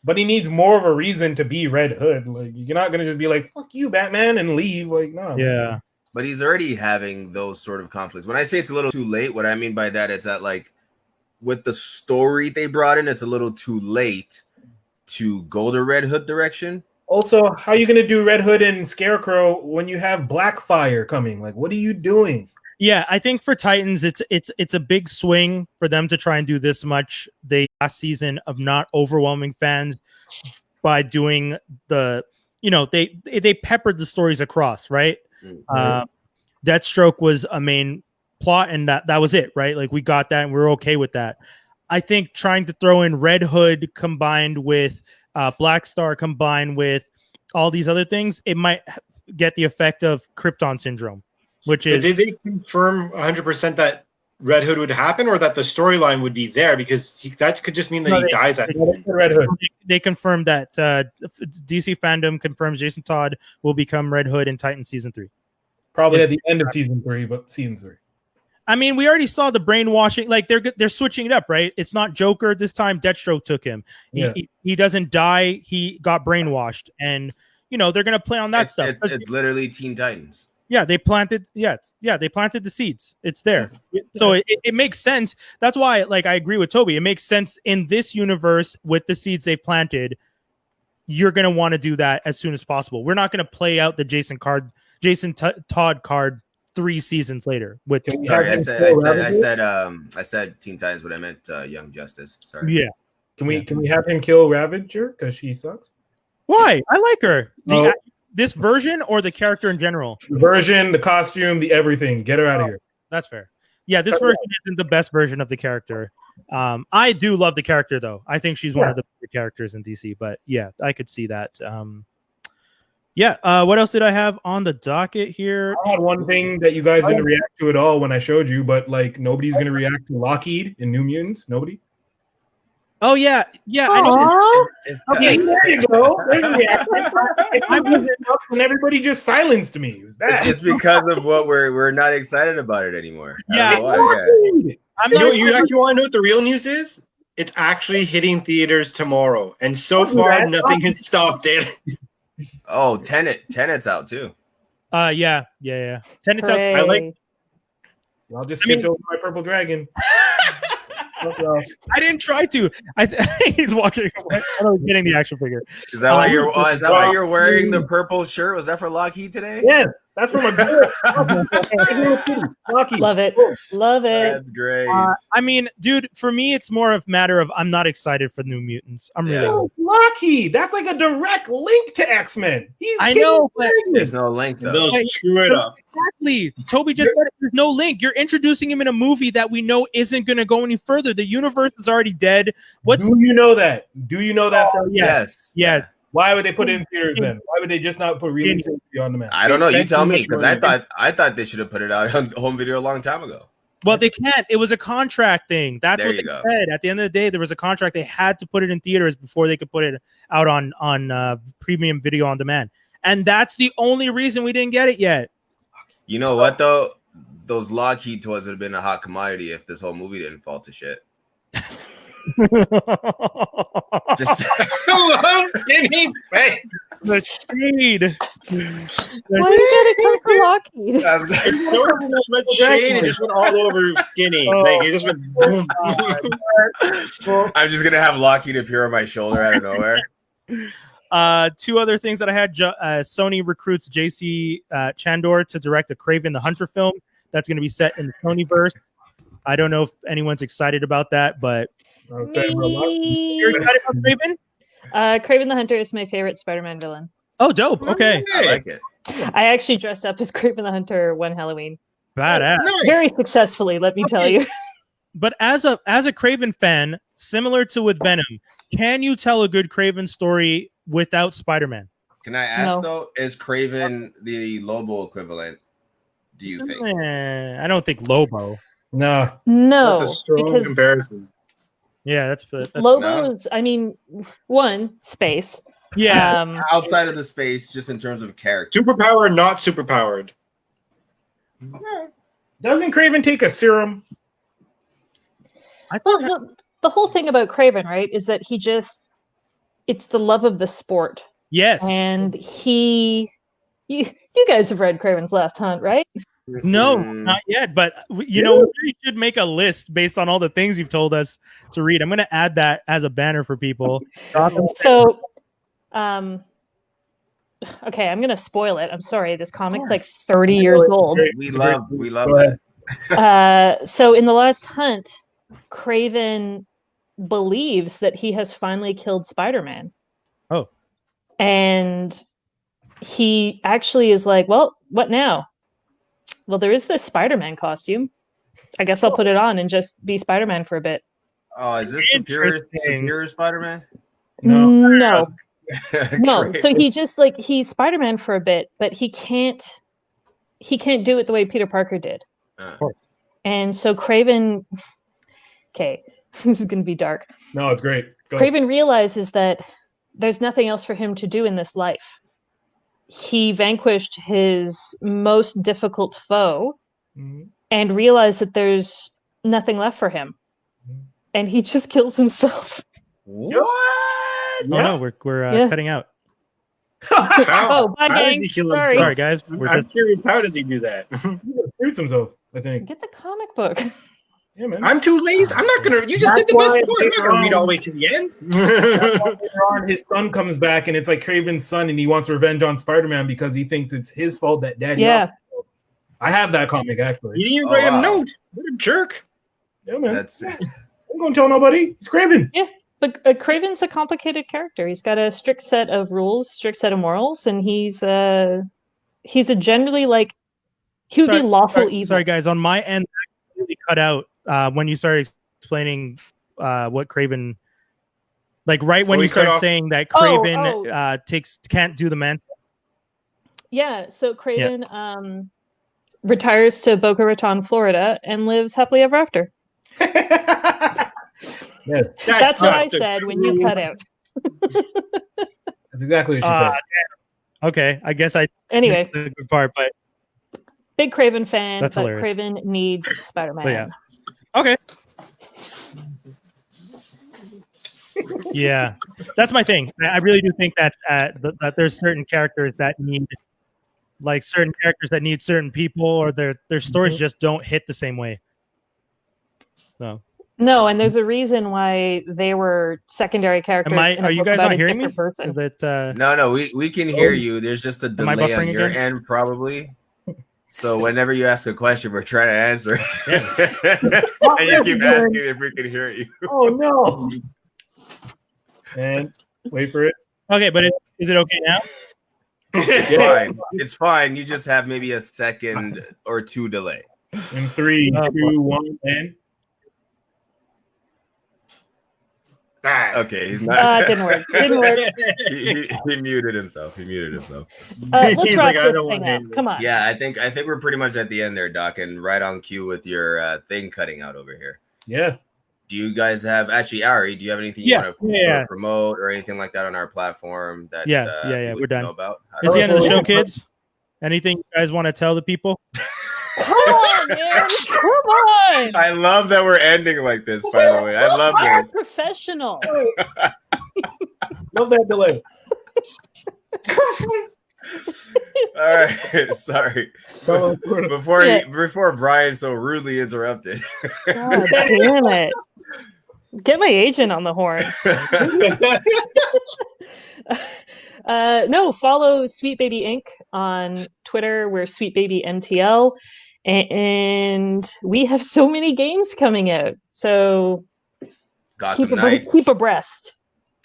But he needs more of a reason to be Red Hood. Like, you're not going to just be like, fuck you, Batman, and leave. Like, no. Yeah. But he's already having those sort of conflicts. When I say it's a little too late, what I mean by that is that, like, with the story they brought in, it's a little too late to go the Red Hood direction. Also, how are you going to do Red Hood and Scarecrow when you have Blackfire coming? Like, what are you doing? Yeah, I think for Titans, it's a big swing for them to try and do this much. Last season of not overwhelming fans by doing they peppered the stories across, right? Mm-hmm. Deathstroke was a main plot, and that was it, right? Like, we got that and we were okay with that. I think trying to throw in Red Hood combined with Black Star combined with all these other things, it might get the effect of Krypton syndrome. Which is, did they confirm 100% that Red Hood would happen, or that the storyline would be there? Because that could just mean that he dies at Red Hood. They confirmed that DC FanDome confirms Jason Todd will become Red Hood in Titan season 3. Probably at the end of season 3, but season 3. I mean, we already saw the brainwashing. Like, they're switching it up, right? It's not Joker this time. Deathstroke took him. He doesn't die. He got brainwashed, and they're gonna play on that stuff. It's literally Teen Titans. Yeah, they planted. They planted the seeds. It's there, so it makes sense. That's why, like, I agree with Toby. It makes sense in this universe with the seeds they planted. You're gonna want to do that as soon as possible. We're not gonna play out the Jason Todd card 3 seasons later. Sorry, I said Teen Titans, but I meant Young Justice. Sorry. Yeah. Can we have him kill Ravager because she sucks? Why? I like her. This version or the character in general? The version, the costume, the everything. Get her out of here. That's fair. Yeah, this version isn't the best version of the character. I do love the character, though. I think she's one of the better characters in DC. But yeah, I could see that. Yeah. What else did I have on the docket here? I had one thing that you guys didn't react to at all when I showed you, but like nobody's gonna react to Lockheed in New Mutants. Nobody. Oh yeah. I know. Okay, there you go. There's a reaction. I wasn't up and everybody just silenced me. It was bad. It's because of what we're not excited about it anymore. Yeah. I'm not you actually want to know what the real news is? It's actually hitting theaters tomorrow, and so far nothing has stopped it. Oh, Tenet's out too. Yeah. Tenet's out. I like. I'll just skip over my purple dragon. I didn't try to. He's walking away. I was getting the action figure. Is that why you're? Is that why you're wearing the purple shirt? Was that for Lockheed today? Yeah, that's from a girl. Love it. Love it. That's great. I mean, dude, for me, it's more of a matter of I'm not excited for New Mutants. I'm really Lockheed. That's like a direct link to X-Men. I know, but there's no link though. They'll screw it up. Exactly. Toby just said it. There's no link. You're introducing him in a movie that we know isn't going to go any further. The universe is already dead. Do you know that? Do you know that? Yes. Why would they put it in theaters then? Why would they just not put release on demand? I don't know. You tell me, because I thought they should have put it out on home video a long time ago. Well, they can't. It was a contract thing. That's There what you they go. said. At the end of the day, there was a contract. They had to put it in theaters before they could put it out on premium video on demand. And that's the only reason we didn't get it yet. You know what though? Those Lockheed toys would have been a hot commodity if this whole movie didn't fall to shit. Just the shade. Why you gotta come for Lockheed? It just went all over Skinny. Like it just went boom. I'm just gonna have Lockheed appear on my shoulder out of nowhere. Two other things that I had. Sony recruits JC Chandor to direct a Kraven the Hunter film that's going to be set in the Sonyverse. I don't know if anyone's excited about that, but you're excited about Kraven? Kraven the Hunter is my favorite Spider-Man villain. Oh, dope. Okay. I like it. I actually dressed up as Kraven the Hunter one Halloween. Badass. Very successfully, let me tell you. But as a Kraven fan, similar to with Venom, can you tell a good Kraven story without Spider-Man? Can I ask though, is Kraven the Lobo equivalent? Do you think? I don't think Lobo. No. That's a strong comparison. Yeah, that's Lobo's. I mean, one space. Yeah, outside of the space, just in terms of character. Superpowered, not superpowered. Doesn't Kraven take a serum? Well, the whole thing about Kraven, right, is that it's the love of the sport. Yes. And you guys have read Kraven's Last Hunt, right? No, not yet. But you know, we should make a list based on all the things you've told us to read. I'm going to add that as a banner for people. So, okay, I'm going to spoil it. I'm sorry. This comic's like 30 years old. We love that. So in The Last Hunt, Kraven believes that he has finally killed Spider-Man. Oh. And he actually is like, well, what now? Well, there is this Spider-Man costume. I guess I'll put it on and just be Spider-Man for a bit. Oh, is this Superior Spider-Man? No. No. So he just he's Spider-Man for a bit, but he can't do it the way Peter Parker did. And so Kraven, okay, this is going to be dark. No, it's great. Kraven realizes that there's nothing else for him to do in this life. He vanquished his most difficult foe and realized that there's nothing left for him. And he just kills himself. What? Oh, no, we're cutting out. Oh, bye, gang. Sorry. Sorry, guys. I'm curious, how does he do that? He shoots himself, I think. Get the comic book. Yeah, man. I'm too lazy. I'm not gonna. You just did the best part. I'm not gonna read all the way to the end. Later on, his son comes back, and it's like Kraven's son, and he wants revenge on Spider-Man because he thinks it's his fault that Daddy. Yeah. I have that comic actually. You didn't even write a note. What a jerk. Yeah, man. That's I'm gonna tell nobody. It's Kraven. Yeah, but Kraven's a complicated character. He's got a strict set of rules, strict set of morals, and he's a generally he would be lawful evil. Sorry, guys. On my end, I really cut out when you started explaining what Kraven, right when you started saying that Kraven can't do the mantle. Yeah, so Craven retires to Boca Raton, Florida, and lives happily ever after. Yes. That's what I said when you cut out. That's exactly what she said. Okay, I guess I Anyway, missed the good part, but big Craven fan, That's but hilarious. Craven needs Spider-Man. yeah. Okay. Yeah, that's my thing. I really do think that that there's certain characters that need, like certain characters that need certain people, or their stories just don't hit the same way. So No, and there's a reason why they were secondary characters. are you guys not hearing me? Person. Is it, No, we can hear you. There's just a Am I delay on buffering your again? end, probably. So whenever you ask a question, we're trying to answer it. And you keep asking if we can hear you. Oh no! And wait for it. okay? But is it okay now? It's fine. It's fine. You just have maybe a second or two delay. In 3, 2, 1, and Okay, he's not. It didn't work. Didn't work. He muted himself. Let's He's wrap like, I this don't thing want up. to- Come on. Yeah, I think we're pretty much at the end there, Doc, and right on cue with your thing cutting out over here. yeah. Do you guys have actually, Ari? Do you have anything you want to sort of promote or anything like that on our platform? That Yeah, we we're done. know about? It's the end of the show, kids. Anything you guys want to tell the people? Come on, man. Come on. I love that we're ending like this. By the way, I love We're this. professional. Love that delay. All right, sorry. Before Brian so rudely interrupted. God damn it. Get my agent on the horn. No, follow SweetBabyInc on Twitter. We're SweetBabyMTL. And we have so many games coming out. So Gotham Knights. keep abreast.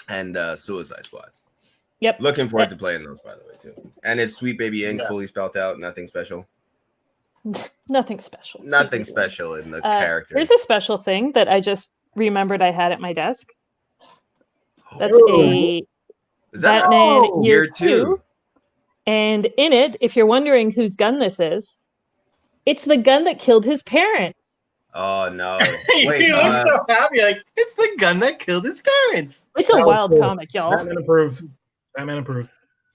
And Suicide Squads. Yep. Looking forward to playing those, by the way, too. And it's SweetBabyInc, fully spelled out. Nothing special. Nothing special. Nothing special in the characters. There's a special thing that I just remembered I had at my desk. That's Is that Batman Year 2? 2. And in it, if you're wondering whose gun this is, it's the gun that killed his parents. Oh, no. Wait, he looks so happy. Like, it's the gun that killed his parents. It's a wild comic, y'all. Batman approves.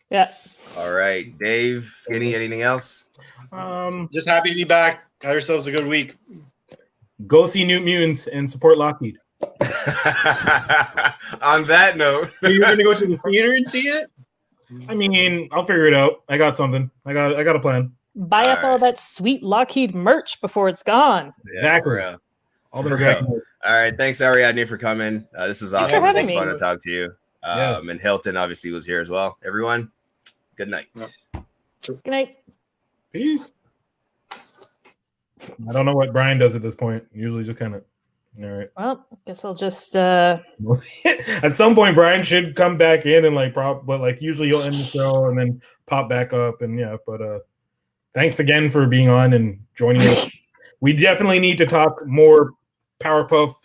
Yeah. All right. Dave, Skinny, anything else? Just happy to be back. Have yourselves a good week. Go see New Mutants and support Lockheed. On that note, You're going to go to the theater and see it? I mean, I'll figure it out. I got something. I got a plan. Buy up all that sweet Lockheed merch before it's gone. Exactly. All right. Thanks, Ariadne, for coming. This was awesome. It was fun to talk to you. And Hilton obviously was here as well. Everyone, good night. Good night. Peace. I don't know what Brian does at this point. Usually just kind of, all right. Well, I guess I'll just At some point Brian should come back in and but usually you'll end the show and then pop back up and but thanks again for being on and joining us. We definitely need to talk more Powerpuff